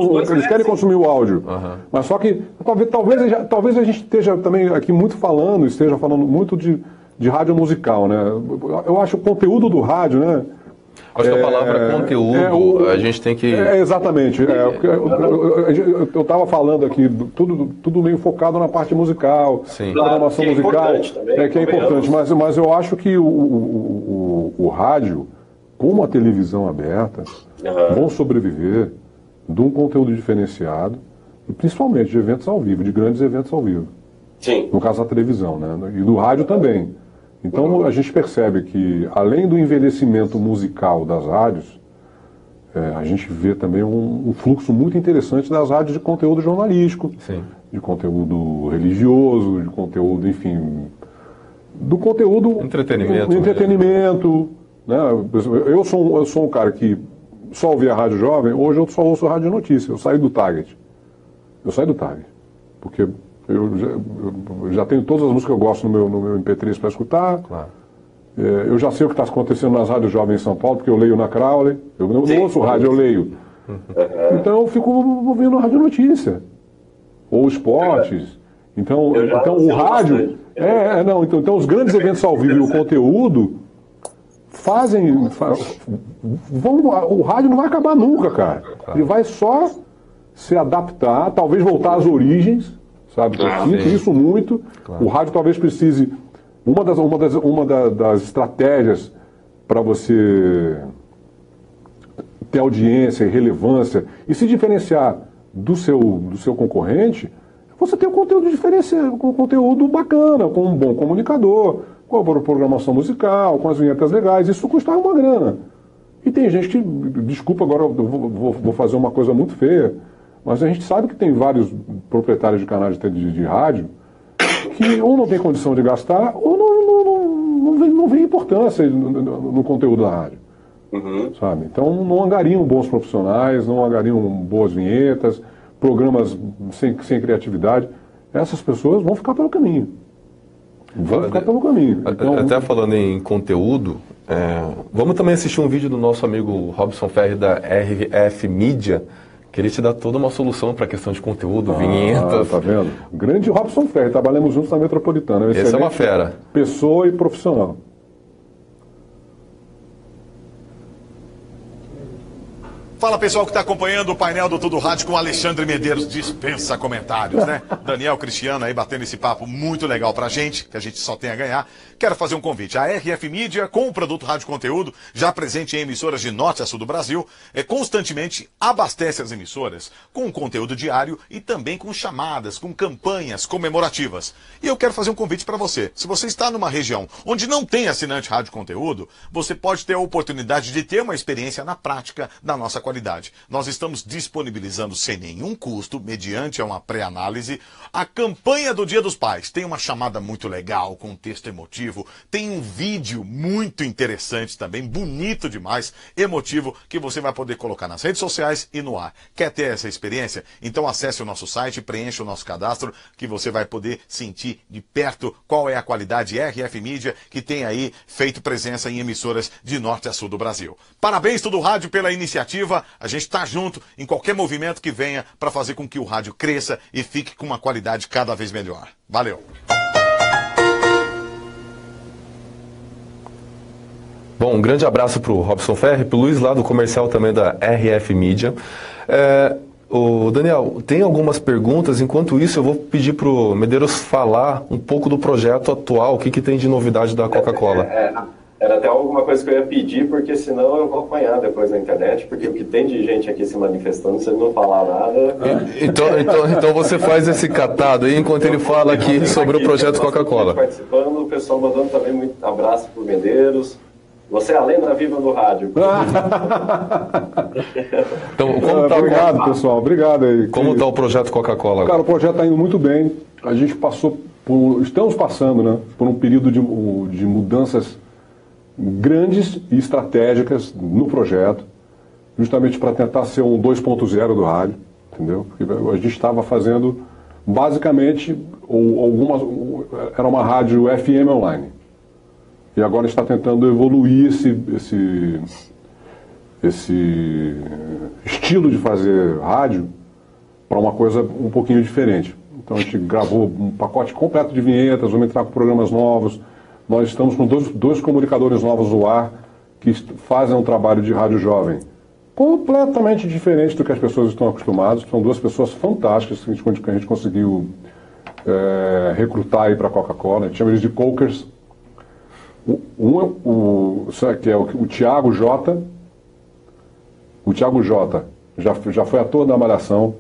o áudio. Mas só que talvez a gente esteja também aqui esteja falando muito de rádio musical, né? Eu acho o conteúdo do rádio, né? Acho que a palavra conteúdo, a gente tem que... Exatamente. Eu estava falando aqui, tudo meio focado na parte musical, programação musical, que é importante, mas eu acho que o rádio, como a televisão aberta, vão sobreviver de um conteúdo diferenciado, e principalmente de eventos ao vivo, de grandes eventos ao vivo. Sim. No caso da televisão, né? E do rádio também. Então a gente percebe que, além do envelhecimento musical das rádios, a gente vê também um fluxo muito interessante das rádios de conteúdo jornalístico, de conteúdo religioso, de conteúdo, enfim, do conteúdo... Entretenimento. Né? Eu sou um cara que só ouvia rádio jovem, hoje eu só ouço rádio notícia, eu saí do Target. Porque eu já tenho todas as músicas que eu gosto no meu MP3 para escutar. Claro. Eu já sei o que está acontecendo nas rádios jovens em São Paulo, porque eu leio na Crowley. Eu não ouço rádio, eu leio. Então eu fico ouvindo rádio notícia. Ou esportes. Então o rádio... Então os grandes eventos ao vivo e o conteúdo o rádio não vai acabar nunca, cara. Ele vai só se adaptar, talvez voltar às origens, sabe? Eu sinto isso muito. Claro. O rádio talvez precise... Uma das estratégias para você ter audiência e relevância e se diferenciar do seu concorrente, você ter um conteúdo diferenciado, com um conteúdo bacana, com um bom comunicador, com a programação musical, com as vinhetas legais. Isso custa uma grana. E tem gente que, desculpa, agora eu vou fazer uma coisa muito feia, mas a gente sabe que tem vários proprietários de canais de rádio que ou não tem condição de gastar ou não vê importância no conteúdo da rádio. Sabe? Então não angariam bons profissionais, não angariam boas vinhetas, programas sem criatividade. Essas pessoas vão ficar pelo caminho. Então, até falando em conteúdo, vamos também assistir um vídeo do nosso amigo Robson Ferri da RF Mídia, que ele te dá toda uma solução para a questão de conteúdo, vinhetas. Tá vendo? Grande Robson Ferri, trabalhamos juntos na Metropolitana. Esse é uma fera. Pessoa e profissional. Fala, pessoal que está acompanhando o painel do Tudo Rádio com Alexandre Medeiros, dispensa comentários, né? Daniel Cristiano aí batendo esse papo muito legal pra gente, que a gente só tem a ganhar. Quero fazer um convite. A RF Mídia, com o produto Rádio Conteúdo, já presente em emissoras de norte a sul do Brasil, constantemente abastece as emissoras com conteúdo diário e também com chamadas, com campanhas comemorativas. E eu quero fazer um convite para você. Se você está numa região onde não tem assinante Rádio Conteúdo, você pode ter a oportunidade de ter uma experiência na prática da nossa qualidade qualidade. Nós estamos disponibilizando sem nenhum custo, mediante uma pré-análise, a campanha do Dia dos Pais. Tem uma chamada muito legal, com um texto emotivo, tem um vídeo muito interessante também, bonito demais, emotivo, que você vai poder colocar nas redes sociais e no ar. Quer ter essa experiência? Então acesse o nosso site, preencha o nosso cadastro, que você vai poder sentir de perto qual é a qualidade RF Mídia, que tem aí feito presença em emissoras de norte a sul do Brasil. Parabéns, Tudo Rádio, pela iniciativa. A gente está junto em qualquer movimento que venha para fazer com que o rádio cresça e fique com uma qualidade cada vez melhor. Valeu! Bom, um grande abraço para o Robson Ferri, para o Luiz lá do comercial também da RF Mídia. O Daniel, tem algumas perguntas. Enquanto isso, eu vou pedir para o Medeiros falar um pouco do projeto atual, o que tem de novidade da Coca-Cola. Era até alguma coisa que eu ia pedir, porque senão eu vou apanhar depois na internet, porque o que tem de gente aqui se manifestando, se ele não falar nada... Então você faz esse catado aí, enquanto ele fala aqui sobre o projeto Coca-Cola. Participando, o pessoal mandando também muito abraço para o Medeiros. Você é a lenda viva do rádio. Então, obrigado, pessoal. Obrigado aí. Como está o projeto Coca-Cola? Cara, o projeto está indo muito bem. A gente estamos passando, né, por um período de mudanças grandes e estratégicas no projeto, justamente para tentar ser um 2.0 do rádio, entendeu? Porque a gente estava fazendo, basicamente, era uma rádio FM online. E agora está tentando evoluir esse estilo de fazer rádio para uma coisa um pouquinho diferente. Então a gente gravou um pacote completo de vinhetas, vamos entrar com programas novos. Nós estamos com dois comunicadores novos no ar que fazem um trabalho de rádio jovem completamente diferente do que as pessoas estão acostumadas. São duas pessoas fantásticas que a gente conseguiu recrutar aí para a Coca-Cola. A gente chama eles de Cokers. Que é o Thiago Jota. O Thiago Jota já foi ator da Malhação,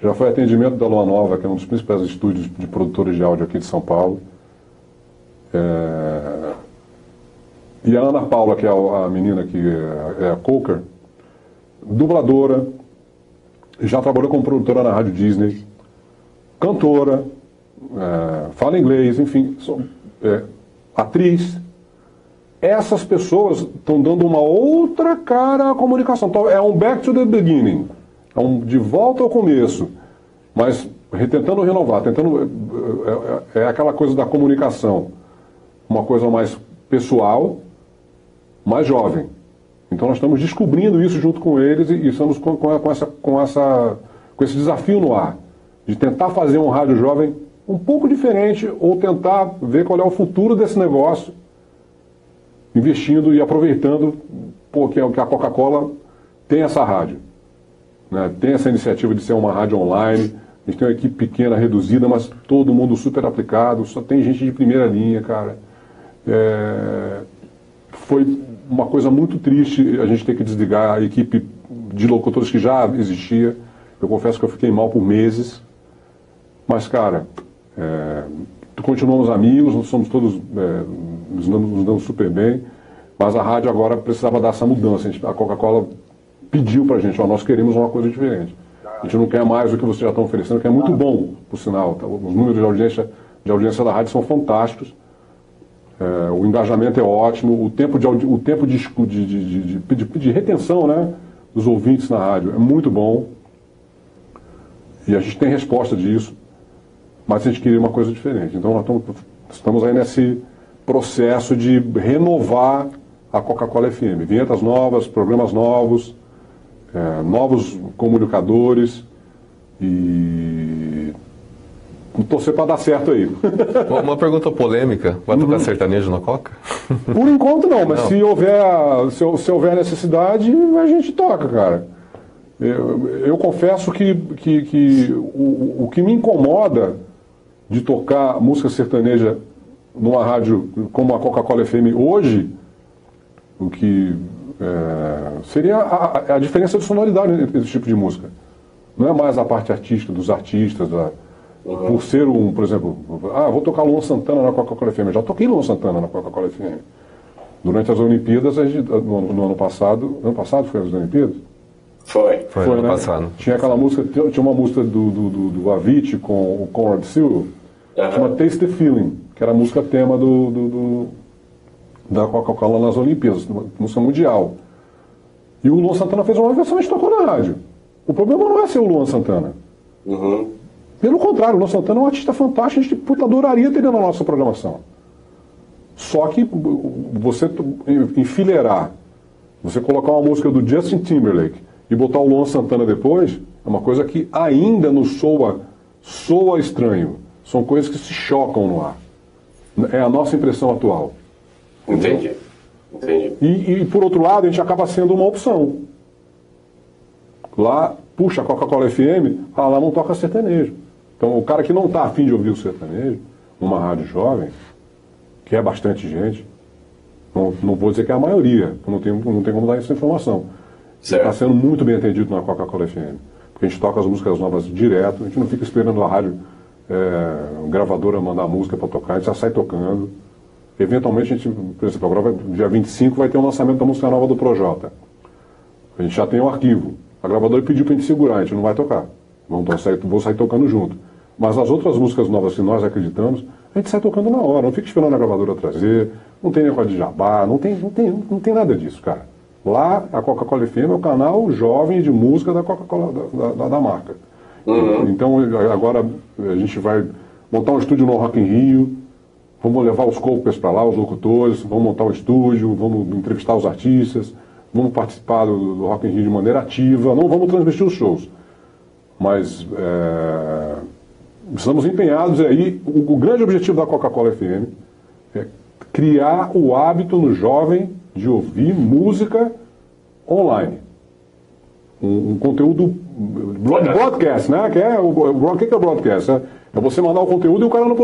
já foi atendimento da Lua Nova, que é um dos principais estúdios de produtores de áudio aqui de São Paulo. E a Ana Paula, que é a menina que é a Coker, dubladora, já trabalhou como produtora na Rádio Disney, cantora, fala inglês, enfim, atriz. Essas pessoas estão dando uma outra cara à comunicação. Então, é um back to the beginning, é um de volta ao começo, mas tentando renovar, é aquela coisa da comunicação, uma coisa mais pessoal, mais jovem. Então nós estamos descobrindo isso junto com eles e estamos com esse desafio no ar, de tentar fazer um rádio jovem um pouco diferente ou tentar ver qual é o futuro desse negócio, investindo e aproveitando que a Coca-Cola tem essa rádio, né? Tem essa iniciativa de ser uma rádio online. A gente tem uma equipe pequena, reduzida, mas todo mundo super aplicado, só tem gente de primeira linha, cara. Foi uma coisa muito triste a gente ter que desligar a equipe de locutores que já existia. Eu confesso que eu fiquei mal por meses, mas, cara, continuamos amigos, nós somos todos, nos damos super bem, mas a rádio agora precisava dar essa mudança. A Coca-Cola pediu pra gente, nós queremos uma coisa diferente. A gente não quer mais o que vocês já estão oferecendo, que é muito bom, por sinal. Tá? Os números de audiência da rádio são fantásticos. O engajamento é ótimo, o tempo de retenção, né, dos ouvintes na rádio é muito bom. E a gente tem resposta disso, mas a gente queria uma coisa diferente. Então nós estamos aí nesse processo de renovar a Coca-Cola FM. Vinhetas novas, programas novos, novos comunicadores e torcer para dar certo aí. Uma pergunta polêmica, vai tocar sertanejo na Coca? Por enquanto não, mas não. Se houver necessidade, a gente toca, cara. Eu confesso que o que me incomoda de tocar música sertaneja numa rádio como a Coca-Cola FM hoje, o que seria a diferença de sonoridade entre esse tipo de música. Não é mais a parte artística dos artistas, por ser por exemplo, vou tocar Luan Santana na Coca-Cola FM. Eu já toquei Luan Santana na Coca-Cola FM. Durante as Olimpíadas, no ano passado foi as Olimpíadas? Foi. Foi ano né? passado. Tinha aquela música, tinha uma música do Avicii com o Conrad Sewell, chama Taste the Feeling, que era a música tema da Coca-Cola nas Olimpíadas, uma música mundial. E o Luan Santana fez uma versão e a gente tocou na rádio. O problema não é ser o Luan Santana. Uhum. Pelo contrário, o Luan Santana é um artista fantástico, a gente adoraria ter ele na nossa programação. Só que você enfileirar, você colocar uma música do Justin Timberlake e botar o Luan Santana depois, é uma coisa que ainda nos soa estranho. São coisas que se chocam no ar. É a nossa impressão atual. Entendi. E por outro lado, a gente acaba sendo uma opção. Lá, puxa, a Coca-Cola FM, lá não toca sertanejo. Então, o cara que não está afim de ouvir o sertanejo, numa rádio jovem, que é bastante gente, não vou dizer que é a maioria, não tem como dar essa informação. Está sendo muito bem atendido na Coca-Cola FM. Porque a gente toca as músicas novas direto, a gente não fica esperando a rádio gravadora mandar a música para tocar, a gente já sai tocando. Eventualmente, a gente, por exemplo, agora dia 25 vai ter o lançamento da música nova do Projota. A gente já tem o arquivo. A gravadora pediu para a gente segurar, a gente não vai tocar. Vou sair tocando junto. Mas as outras músicas novas que nós acreditamos, a gente sai tocando na hora, não fica esperando a gravadora trazer, não tem negócio de jabá, não tem nada disso, cara. Lá, a Coca-Cola FM é o canal jovem de música da Coca-Cola, da marca. Uhum. Então, agora a gente vai montar um estúdio no Rock in Rio, vamos levar os copers para lá, os locutores, vamos montar um estúdio, vamos entrevistar os artistas, vamos participar do Rock in Rio de maneira ativa, não vamos transmitir os shows. Mas estamos empenhados aí. O grande objetivo da Coca-Cola FM é criar o hábito no jovem de ouvir música online. Um conteúdo broadcast, né? Que é o que é o broadcast? É você mandar o conteúdo e o cara não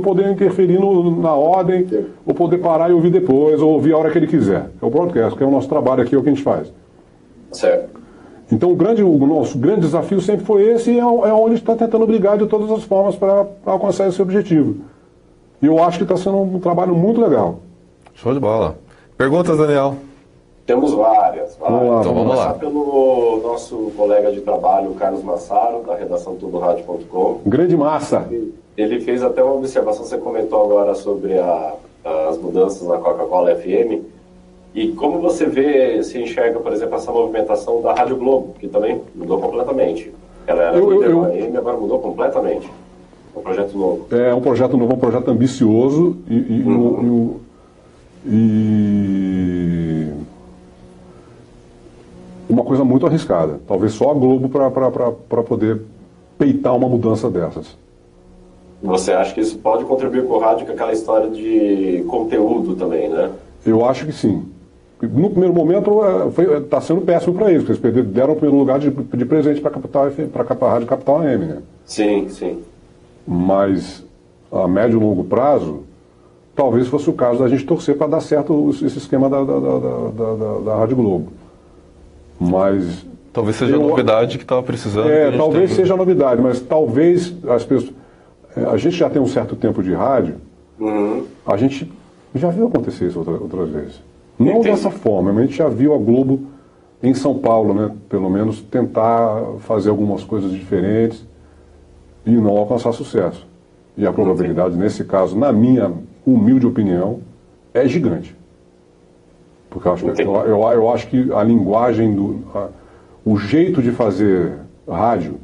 poder interferir na ordem, ou poder parar e ouvir depois, ou ouvir a hora que ele quiser. É o broadcast, que é o nosso trabalho aqui, é o que a gente faz. Certo. Então o nosso grande desafio sempre foi esse, e é onde a gente está tentando brigar de todas as formas para alcançar esse objetivo. E eu acho que está sendo um trabalho muito legal. Show de bola. Perguntas, Daniel? Temos várias. Vamos lá, então vamos lá. Começar pelo nosso colega de trabalho, Carlos Massaro, da redação tudoradio.com. Grande massa. Ele fez até uma observação, você comentou agora sobre as mudanças na Coca-Cola FM. E como você vê, se enxerga, por exemplo, essa movimentação da Rádio Globo, que também mudou completamente. Ela era líder da AM, agora mudou completamente. Um projeto novo. É um projeto novo, um projeto ambicioso e uma coisa muito arriscada. Talvez só a Globo para poder peitar uma mudança dessas. Você acha que isso pode contribuir com o rádio, com aquela história de conteúdo também, né? Eu acho que sim. No primeiro momento está sendo péssimo para eles, porque eles deram o primeiro lugar de presente para a Rádio Capital AM, né? Sim, sim. Mas a médio e longo prazo, talvez fosse o caso da gente torcer para dar certo esse esquema da Rádio Globo. Mas talvez seja a novidade que estava precisando. Talvez seja a novidade, mas talvez as pessoas. A gente já tem um certo tempo de rádio, a gente já viu acontecer isso outras vezes. Não dessa forma, mas a gente já viu a Globo em São Paulo, né? Pelo menos tentar fazer algumas coisas diferentes e não alcançar sucesso. E a probabilidade, nesse caso, na minha humilde opinião, é gigante. Porque eu acho que a linguagem, o jeito de fazer rádio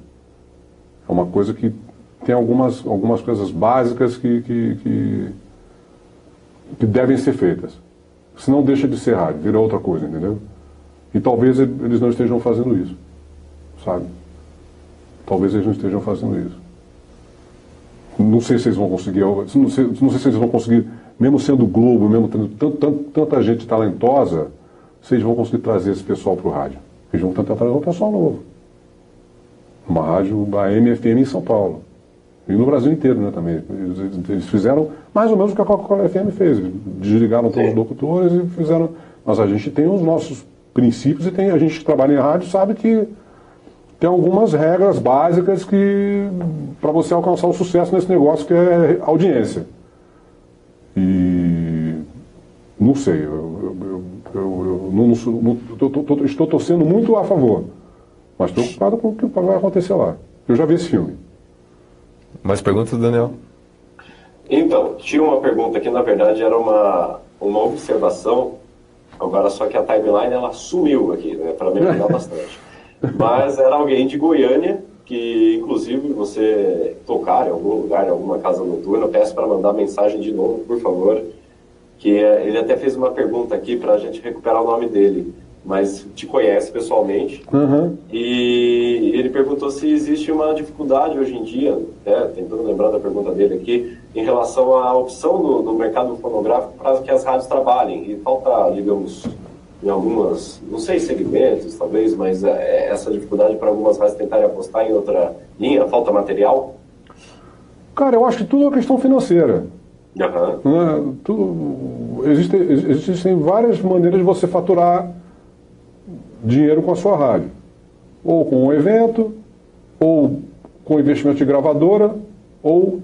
é uma coisa que tem algumas coisas básicas que devem ser feitas. Se não deixa de ser rádio, vira outra coisa, entendeu? E talvez eles não estejam fazendo isso, sabe? Talvez eles não estejam fazendo isso. Não sei se eles vão conseguir, não sei se eles vão conseguir, mesmo sendo Globo, mesmo tendo tanta gente talentosa, se eles vão conseguir trazer esse pessoal para o rádio. Eles vão tentar trazer um pessoal novo. Uma rádio AM FM em São Paulo. E no Brasil inteiro, né, também. Eles fizeram mais ou menos o que a Coca-Cola FM fez. Desligaram todos os locutores e fizeram... Mas a gente tem os nossos princípios e a gente que trabalha em rádio sabe que tem algumas regras básicas que para você alcançar o sucesso nesse negócio que é audiência. E Não sei. Estou torcendo muito a favor, mas estou preocupado com o que vai acontecer lá. Eu já vi esse filme. Mais perguntas, Daniel? Então, tinha uma pergunta que, na verdade, era uma observação, agora só que a timeline, ela sumiu aqui, né, para me ajudar bastante. Mas era alguém de Goiânia, que, inclusive, você tocar em algum lugar, em alguma casa noturna, eu peço para mandar mensagem de novo, por favor, que ele até fez uma pergunta aqui para a gente recuperar o nome dele, mas te conhece pessoalmente, e ele perguntou se existe uma dificuldade hoje em dia, tentando lembrar da pergunta dele aqui, em relação à opção do mercado fonográfico para que as rádios trabalhem, e falta, digamos, em algumas, não sei, segmentos talvez, mas essa dificuldade para algumas rádios tentarem apostar em outra linha, falta material? Cara, eu acho que tudo é uma questão financeira. Existem várias maneiras de você faturar dinheiro com a sua rádio. Ou com um evento, ou com investimento de gravadora, ou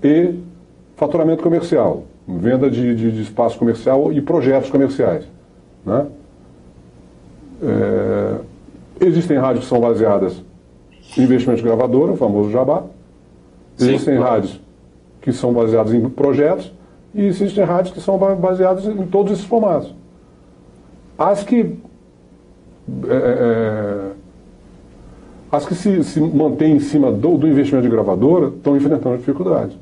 faturamento comercial. Venda de espaço comercial e projetos comerciais. Né? Existem rádios que são baseadas em investimento de gravadora, o famoso jabá. Existem rádios que são baseadas em projetos. E existem rádios que são baseadas em todos esses formatos. As que se mantêm em cima do investimento de gravadora estão enfrentando dificuldades.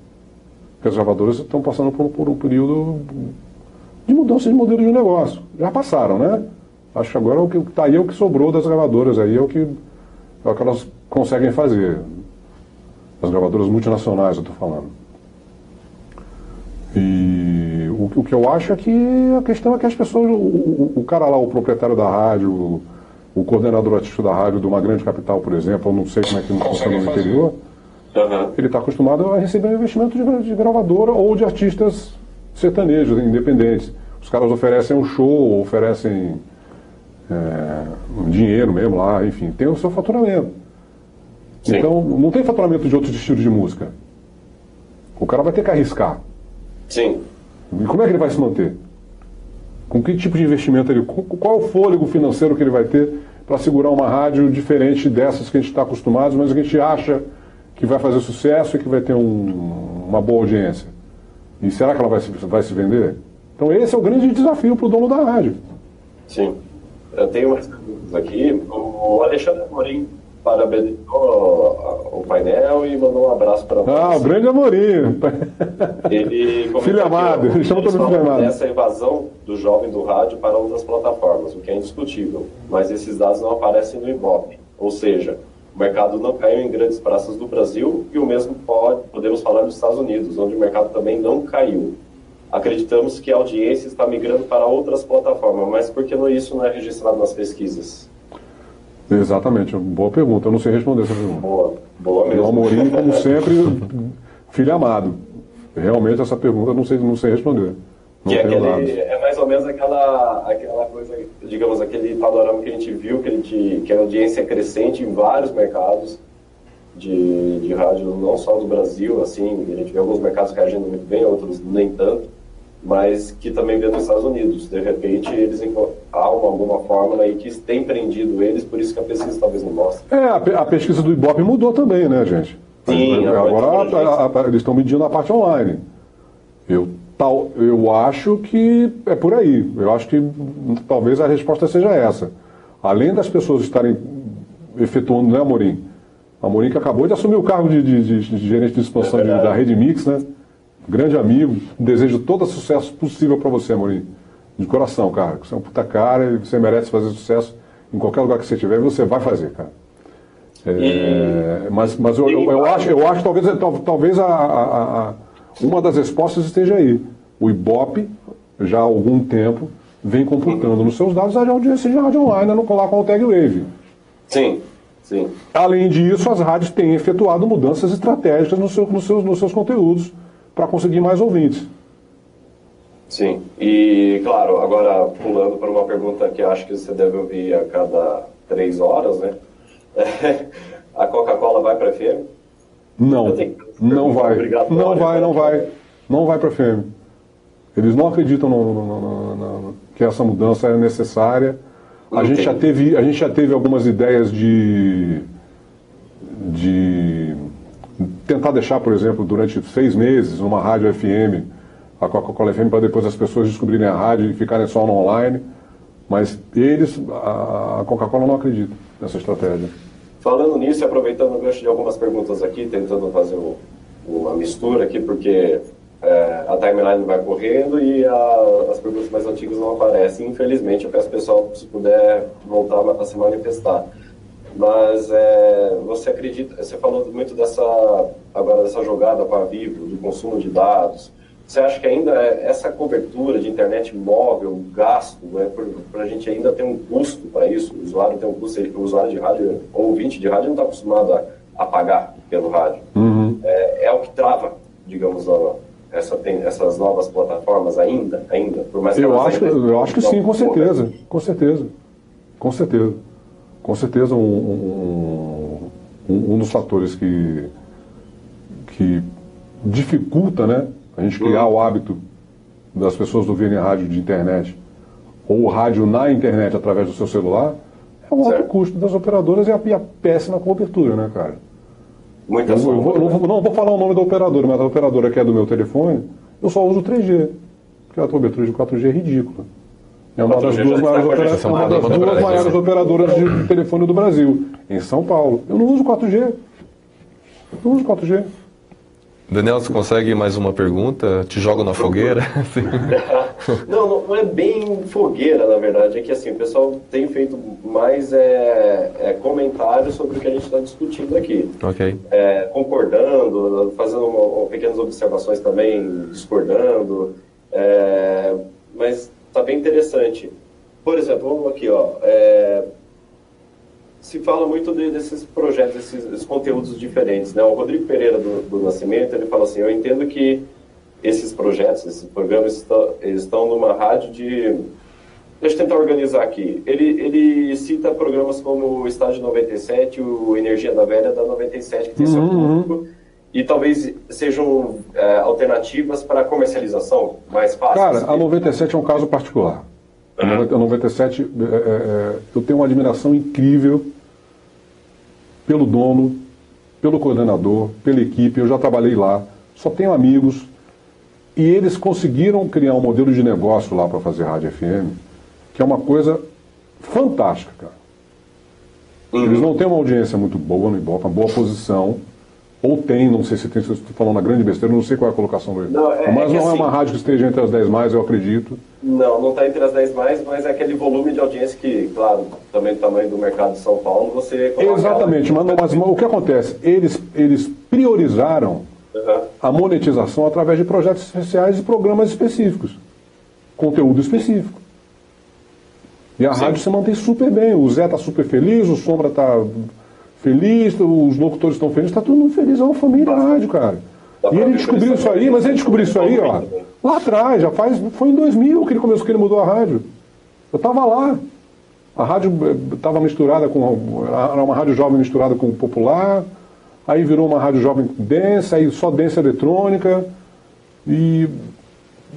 Porque as gravadoras estão passando por um período de mudança de modelo de negócio. Já passaram, né? Acho que agora o que está aí é o que sobrou das gravadoras, aí é o que elas conseguem fazer. As gravadoras multinacionais, eu estou falando. E o que eu acho é que a questão é que as pessoas, o cara lá, o proprietário da rádio, o coordenador artístico da rádio de uma grande capital, por exemplo, eu não sei como é que funciona no interior, ele está acostumado a receber um investimento de gravadora ou de artistas sertanejos, independentes. Os caras oferecem um show, oferecem um dinheiro mesmo lá, enfim, tem o seu faturamento. Sim. Então, não tem faturamento de outros estilos de música. O cara vai ter que arriscar. Sim. E como é que ele vai se manter? Com que tipo de investimento ele... Qual é o fôlego financeiro que ele vai ter para segurar uma rádio diferente dessas que a gente está acostumado, mas que a gente acha que vai fazer sucesso e que vai ter uma boa audiência? E será que ela vai se vender? Então esse é o grande desafio para o dono da rádio. Sim. Eu tenho umas perguntas aqui. O Alexandre Amorim parabenizou o painel e mandou um abraço para nós. O grande Amorim. Ele filho amado, ele chama todo filho amado. Essa evasão do jovem do rádio para outras plataformas, o que é indiscutível, mas esses dados não aparecem no Ibope. Ou seja, o mercado não caiu em grandes praças do Brasil e o mesmo podemos falar dos Estados Unidos, onde o mercado também não caiu. Acreditamos que a audiência está migrando para outras plataformas, mas por que isso não é registrado nas pesquisas? Exatamente, boa pergunta, eu não sei responder essa pergunta. Boa mesmo. O Amorim, como sempre, filho amado. Realmente essa pergunta eu não sei responder. Não é mais ou menos aquela coisa, digamos, aquele panorama que a gente viu, que a audiência é crescente em vários mercados de rádio, não só do Brasil, assim, a gente vê alguns mercados reagindo muito bem, outros nem tanto, mas que também vê nos Estados Unidos. De repente, eles há alguma fórmula aí que tem prendido eles, por isso que a pesquisa talvez não mostre. A pesquisa do Ibope mudou também, né, gente? Sim, agora eles estão medindo a parte online. Eu acho que é por aí. Eu acho que talvez a resposta seja essa. Além das pessoas estarem efetuando, né, Amorim? Amorim que acabou de assumir o cargo de gerente de expansão da Rede Mix, né? Grande amigo, desejo todo o sucesso possível para você, Amorim. De coração, cara. Você é um puta cara e você merece fazer sucesso em qualquer lugar que você estiver, você vai fazer, cara. Mas eu acho que talvez uma das respostas esteja aí. O Ibope, já há algum tempo, vem computando nos seus dados a audiência de rádio online, não coloca o tag wave. Sim, sim. Além disso, as rádios têm efetuado mudanças estratégicas nos seus conteúdos para conseguir mais ouvintes. Sim, e claro, agora pulando para uma pergunta que acho que você deve ouvir a cada 3 horas, né? A Coca-Cola vai para a FM? Não vai. Não vai para a FM. Eles não acreditam que essa mudança é necessária. A gente já teve algumas ideias de tentar deixar, por exemplo, durante 6 meses, uma rádio FM, a Coca-Cola FM, para depois as pessoas descobrirem a rádio e ficarem só no online. Mas a Coca-Cola não acredita nessa estratégia. Falando nisso, aproveitando o gancho de algumas perguntas aqui, tentando fazer uma mistura aqui, porque a timeline vai correndo e as perguntas mais antigas não aparecem. Infelizmente, eu peço ao pessoal, se puder, voltar a se manifestar. Mas você acredita, você falou muito dessa jogada com a Vivo, do consumo de dados. Você acha que ainda essa cobertura de internet móvel, gasto, para a gente ainda ter um custo para isso? O usuário tem um custo, o usuário de rádio, ou ouvinte de rádio, não está acostumado a pagar pelo rádio. Uhum. É o que trava, digamos, essas novas plataformas ainda, por mais que eu acho que sim, com certeza. Com certeza um dos fatores que dificulta, né, a gente criar o hábito das pessoas ouvirem rádio de internet ou rádio na internet através do seu celular é o alto custo das operadoras e a péssima cobertura, né, cara? Não vou falar o nome da operadora, mas a operadora que é do meu telefone, eu só uso 3G, porque a cobertura de 4G é ridícula. É uma das duas maiores operadoras de telefone do Brasil, em São Paulo. Eu não uso 4G. Daniel, você consegue mais uma pergunta? Te jogo na fogueira? Não é bem fogueira, na verdade. É que assim, o pessoal tem feito mais comentários sobre o que a gente está discutindo aqui. Ok. Concordando, fazendo pequenas observações também, discordando. Mas está bem interessante. Por exemplo, vamos aqui, se fala muito desses projetos, esses conteúdos diferentes, né? O Rodrigo Pereira do Nascimento, ele fala assim, eu entendo que esses projetos, esses programas estão numa rádio de... Deixa eu tentar organizar aqui. Ele cita programas como o Estádio 97, o Energia da Velha da 97, que tem seu público, e talvez sejam alternativas para comercialização mais fáceis. Cara, a 97 é um caso particular. A 97, eu tenho uma admiração incrível pelo dono, pelo coordenador, pela equipe. Eu já trabalhei lá, só tenho amigos. E eles conseguiram criar um modelo de negócio lá para fazer rádio FM, que é uma coisa fantástica, cara. Eles não têm uma audiência muito boa no Ibope, uma boa posição. Ou tem, não sei se tem, se eu estou falando uma grande besteira, não sei qual é a colocação dele. Mas não é uma rádio que esteja entre as 10 mais, eu acredito. Não está entre as 10 mais, mas é aquele volume de audiência que, claro, também do tamanho do mercado de São Paulo, você... Exatamente, mas o que acontece? Eles priorizaram a monetização através de projetos especiais e programas específicos. Conteúdo específico. E a rádio se mantém super bem. O Zé está super feliz, o Sombra está... feliz, os locutores estão felizes, está todo mundo feliz, é uma família a rádio, cara. E ele descobriu isso aí, mas ele descobriu isso aí, ó, lá atrás, foi em 2000 que ele mudou a rádio. Eu estava lá. A rádio estava misturada era uma rádio jovem misturada com o popular, aí virou uma rádio jovem dance, aí só dance eletrônica, e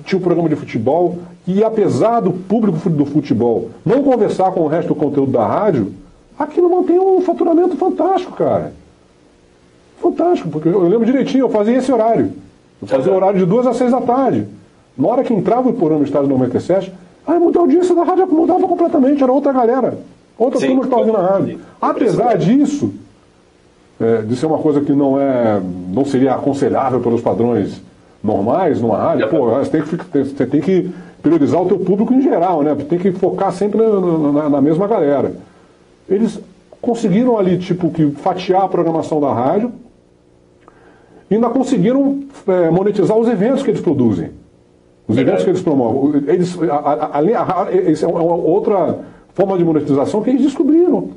tinha um programa de futebol, e apesar do público do futebol não conversar com o resto do conteúdo da rádio, aquilo mantém um faturamento fantástico, cara. Fantástico, porque eu lembro direitinho, eu fazia esse horário. Eu fazia o horário de 2 às 6 da tarde. Na hora que entrava o programa Estádio 97, aí a audiência da rádio mudava completamente, era outra galera. Outra turma que estava ouvindo a rádio. Apesar disso, de ser uma coisa que não seria aconselhável pelos padrões normais numa rádio, você tem que priorizar o teu público em geral, né? Tem que focar sempre na mesma galera. Eles conseguiram ali, que fatiar a programação da rádio e ainda conseguiram monetizar os eventos que eles produzem. Os eventos que eles promovem. Isso é uma outra forma de monetização que eles descobriram.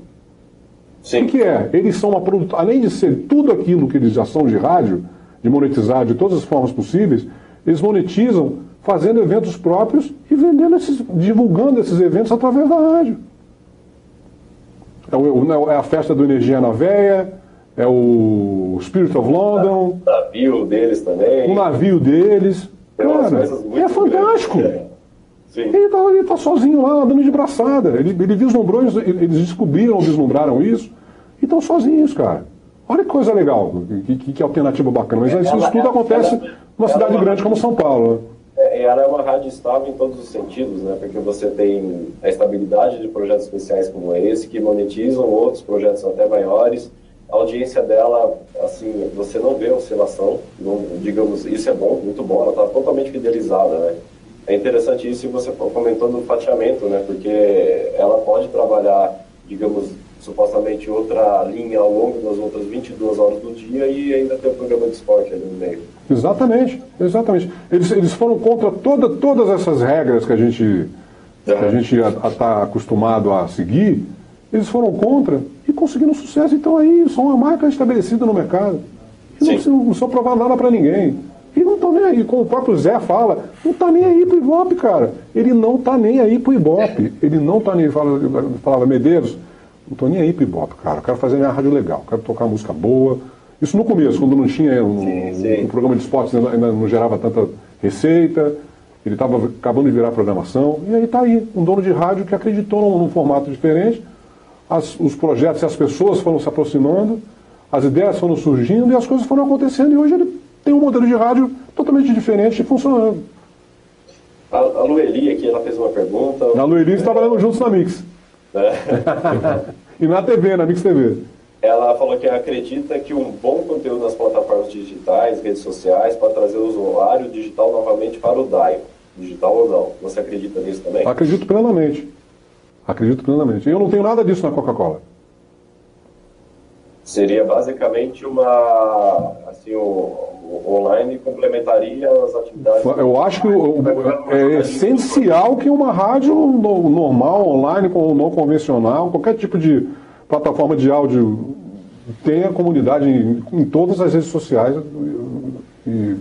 Sim. O que é? Eles são além de ser tudo aquilo que eles já são de rádio, de monetizar de todas as formas possíveis, eles monetizam fazendo eventos próprios e divulgando esses eventos através da rádio. É a festa do Energia na Veia, é o Spirit of London. O navio deles também. O navio deles. Tem umas Cara, coisas muito é fantástico. grandes. Sim. Ele tá sozinho lá, andando de braçada. Ele vislumbrou, eles descobriram ou vislumbraram isso e estão sozinhos, cara. Olha que coisa legal, que alternativa bacana. Mas isso tudo acontece numa cidade grande como São Paulo, né? Ela é uma rádio estável em todos os sentidos, né? Porque você tem a estabilidade de projetos especiais como esse, que monetizam outros projetos até maiores. A audiência dela, assim, você não vê oscilação, não, digamos, isso é bom, muito bom, ela está totalmente fidelizada, né? É interessante isso, e você comentou do fatiamento, né? Porque ela pode trabalhar, digamos, supostamente outra linha ao longo das outras 22 horas do dia e ainda ter um programa de esporte ali no meio. Exatamente, exatamente. Eles foram contra todas essas regras que a gente está acostumado a seguir. Eles foram contra e conseguiram sucesso. Então aí são uma marca estabelecida no mercado. E não precisam provar nada para ninguém. E não estão nem aí, como o próprio Zé fala, não está nem aí pro Ibope, cara. Ele não está nem aí pro Ibope. Ele não está nem aí, falava Medeiros, não estou nem aí pro Ibope, cara. Eu quero fazer minha rádio legal, quero tocar música boa. Isso no começo, quando não tinha um programa de esportes, ainda não gerava tanta receita, ele estava acabando de virar programação. E aí está aí, um dono de rádio que acreditou num formato diferente. Os projetos e as pessoas foram se aproximando, as ideias foram surgindo e as coisas foram acontecendo. E hoje ele tem um modelo de rádio totalmente diferente e funcionando. A Lueli aqui, ela fez uma pergunta. A Lueli está trabalhando juntos na Mix. E na TV, na Mix TV. Ela falou que acredita que um bom conteúdo nas plataformas digitais, redes sociais, pode trazer o usuário digital novamente para o dial. Digital ou não? Você acredita nisso também? Acredito plenamente. Acredito plenamente. Eu não tenho nada disso na Coca-Cola. Seria basicamente assim, o online complementaria as atividades. Eu acho que é essencial que uma rádio normal, online, não convencional, qualquer tipo de plataforma de áudio tenha comunidade em todas as redes sociais. E,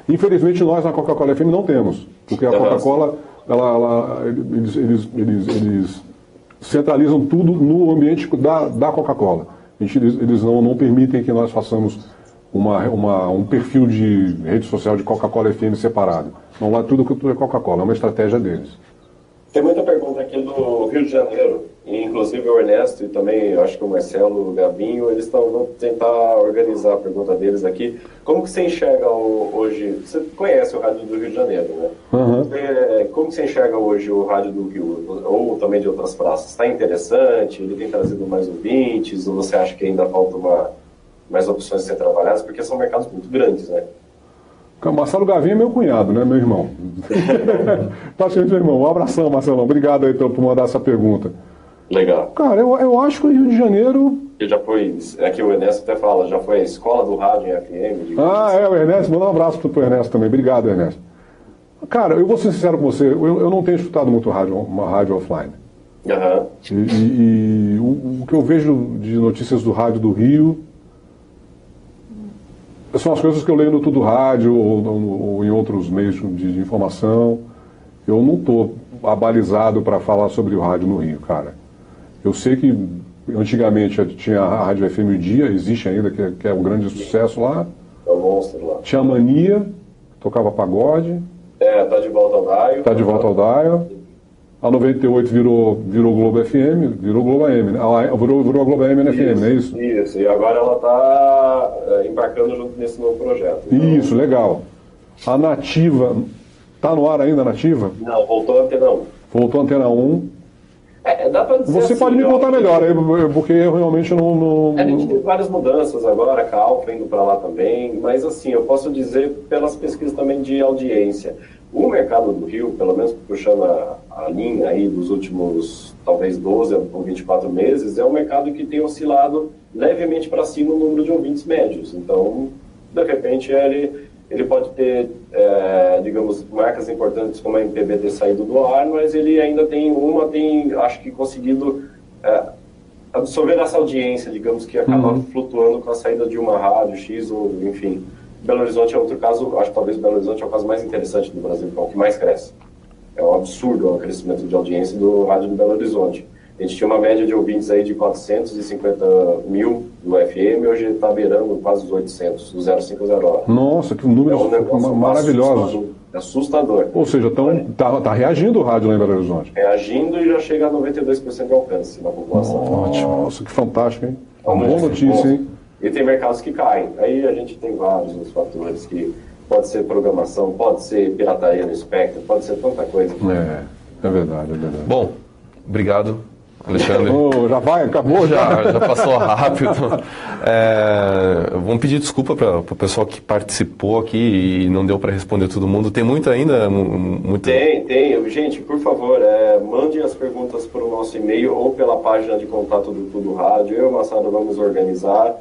infelizmente nós na Coca-Cola FM não temos, porque a Coca-Cola eles centralizam tudo no ambiente da Coca-Cola. Eles não permitem que nós façamos um perfil de rede social de Coca-Cola FM separado. Não, lá tudo é Coca-Cola, é uma estratégia deles. Tem muita pergunta aqui do Rio de Janeiro, inclusive o Ernesto e também, eu acho que o Marcelo, o Gabinho, eles vão tentar organizar a pergunta deles aqui. Como que você enxerga hoje, você conhece o rádio do Rio de Janeiro, né? Uhum. Como que você enxerga hoje o rádio do Rio, ou também de outras praças? Está interessante? Ele tem trazido mais ouvintes? Ou você acha que ainda falta mais opções de ser trabalhadas? Porque são mercados muito grandes, né? Marcelo Gavinho é meu cunhado, né, meu irmão? Praticamente meu irmão. Um abração, Marcelão. Obrigado aí por mandar essa pergunta. Legal. Cara, eu acho que o Rio de Janeiro... Ele já foi, aqui o Ernesto até fala, já foi a escola do rádio em FM. O Ernesto, manda um abraço pro Ernesto também. Obrigado, Ernesto. Cara, eu vou ser sincero com você, eu não tenho escutado muito uma rádio offline. Uhum. E o que eu vejo de notícias do rádio do Rio são as coisas que eu leio no Tudo Rádio ou em outros meios de informação. Eu não estou abalizado para falar sobre o rádio no Rio, cara. Eu sei que antigamente tinha a Rádio FM O Dia, existe ainda, que é um grande sucesso lá. É um monstro lá. Tinha a Mania, tocava pagode. Tá de volta ao Dial. Tá de volta ao Dial. A 98 virou Globo FM, virou Globo AM, né? Virou a Globo AM na FM, não é isso? Isso, e agora ela está embarcando junto nesse novo projeto. Então... Isso, legal. A Nativa, tá no ar ainda a Nativa? Não, voltou a Antena 1. Voltou a Antena 1. Dá pra dizer Você assim, pode me contar melhor, porque eu realmente não... A gente tem várias mudanças agora, a Calfa indo para lá também, mas assim, eu posso dizer pelas pesquisas também de audiência. O mercado do Rio, pelo menos puxando a linha aí dos últimos, talvez 12 ou 24 meses, é um mercado que tem oscilado levemente para cima o número de ouvintes médios. Então, de repente, ele pode ter, digamos, marcas importantes como a MPB ter saído do ar, mas ele ainda tem acho que conseguido absorver essa audiência, digamos, que acaba flutuando com a saída de uma rádio X ou, enfim... Belo Horizonte é outro caso, acho que talvez Belo Horizonte é o caso mais interessante do Brasil, que é o que mais cresce. É um absurdo o crescimento de audiência do rádio de Belo Horizonte. A gente tinha uma média de ouvintes aí de 450 mil do FM, hoje está beirando quase os 800, do 05 ao 0 hora. Nossa, que números maravilhosos. Assustador. Ou seja, tá reagindo o rádio lá em Belo Horizonte. Reagindo e já chega a 92% de alcance na população. Ótimo. Nossa, que fantástico, hein? É Boa notícia, hein? E tem mercados que caem. Aí a gente tem vários fatores que pode ser programação, pode ser pirataria no espectro, pode ser tanta coisa. É verdade. Bom, obrigado, Alexandre. Já vai? Acabou? Já passou rápido. Vamos pedir desculpa para o pessoal que participou aqui e não deu para responder todo mundo. Tem muito ainda? Tem. Gente, por favor, mandem as perguntas para o nosso e-mail ou pela página de contato do Tudo Rádio. Eu e o Massaro vamos organizar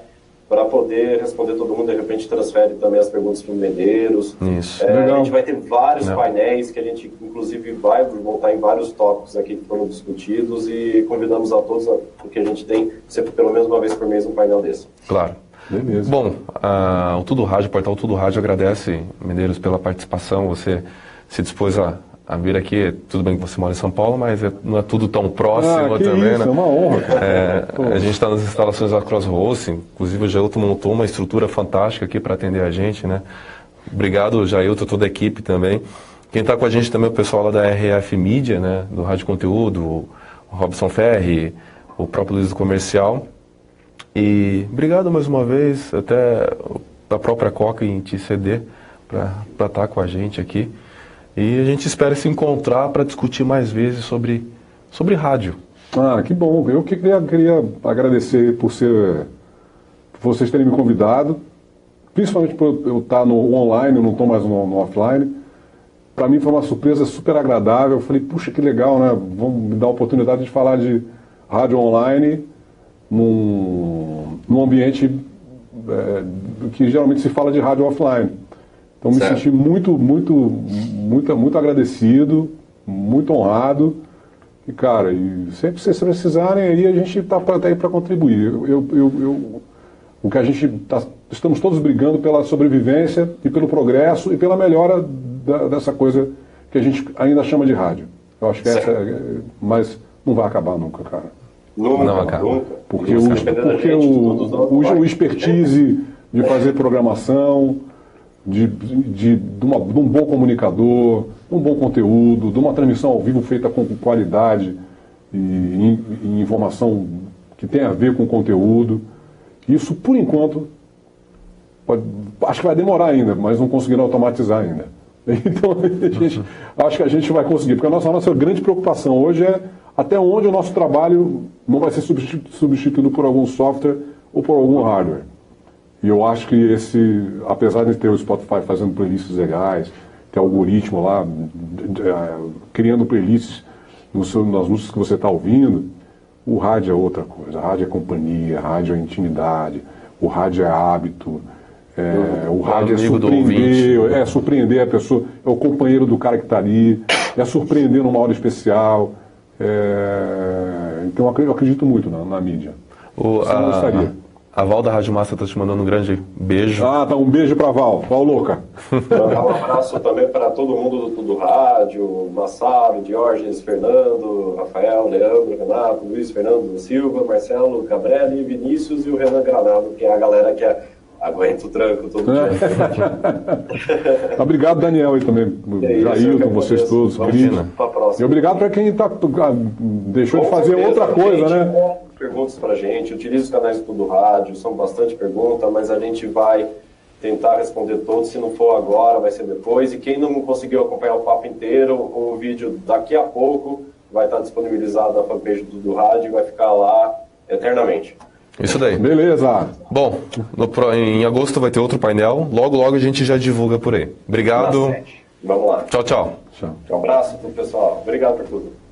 para poder responder todo mundo. De repente transfere também as perguntas para o Medeiros. Isso. A gente vai ter vários painéis que a gente, inclusive, vai voltar em vários tópicos aqui que foram discutidos e convidamos a todos, porque a gente tem sempre pelo menos uma vez por mês um painel desse. Claro. Beleza. Bom, o Tudo Rádio, o portal Tudo Rádio agradece, Medeiros, pela participação. Você se dispôs a vir aqui. Tudo bem que você mora em São Paulo, mas não é tudo tão próximo também, isso, né? É uma honra. A gente está nas instalações da Cross Hosting. Inclusive o Jailton montou uma estrutura fantástica aqui para atender a gente, né? Obrigado, Jailton, toda a equipe também. Quem está com a gente também é o pessoal lá da RF Mídia, né? Do Rádio Conteúdo, o Robson Ferri, o próprio Luiz do Comercial. E obrigado mais uma vez, até da própria Coca em TCD, para estar com a gente aqui. E a gente espera se encontrar para discutir mais vezes sobre rádio. Que bom. Eu queria agradecer por vocês terem me convidado, principalmente por eu estar no online, eu não estou mais no offline. Para mim foi uma surpresa super agradável. Eu falei, puxa, que legal, né? Vamos me dar a oportunidade de falar de rádio online num ambiente que geralmente se fala de rádio offline. Então me senti muito agradecido, muito honrado. E, cara, sempre que vocês precisarem, aí a gente está aí para contribuir. O que a gente estamos todos brigando pela sobrevivência e pelo progresso e pela melhora dessa coisa que a gente ainda chama de rádio. Eu acho que mas não vai acabar nunca, cara. Não acaba. Porque o expertise de fazer programação, de um bom comunicador, de um bom conteúdo, de uma transmissão ao vivo feita com qualidade e informação que tem a ver com o conteúdo. Isso, por enquanto, acho que vai demorar ainda, mas não conseguiram automatizar ainda. Então, acho que a gente vai conseguir, porque a nossa grande preocupação hoje é até onde o nosso trabalho não vai ser substituído por algum software ou por algum hardware. E eu acho que apesar de ter o Spotify fazendo playlists legais, ter algoritmo lá, criando playlists nas músicas que você está ouvindo, o rádio é outra coisa. O rádio é companhia, o rádio é intimidade, o rádio é hábito, o rádio é surpreender a pessoa, é o companheiro do cara que está ali, é surpreender numa hora especial. Então eu acredito muito na mídia. Você gostaria. A Val da Rádio Massa está te mandando um grande beijo. Tá, um beijo para Val louca. Um abraço também para todo mundo do Tudo Rádio, Massaro, Diógenes, Fernando, Rafael, Leandro, Renato, Luiz Fernando Silva, Marcelo Cabrelli, Vinícius e o Renan Granado, que é a galera que aguenta o tranco todo dia. Obrigado, Daniel, aí também. Jailton, vocês todos. E obrigado para quem deixou de fazer outra coisa, né? Perguntas pra gente, utilize os canais do Tudo Rádio, são bastante perguntas, mas a gente vai tentar responder todos, se não for agora, vai ser depois, e quem não conseguiu acompanhar o papo inteiro, o vídeo daqui a pouco vai estar disponibilizado na fanpage do Tudo Rádio e vai ficar lá eternamente. Isso daí. Beleza. Bom, em agosto vai ter outro painel, logo a gente já divulga por aí. Obrigado. Vamos lá. Tchau. Um abraço pro pessoal. Obrigado por tudo.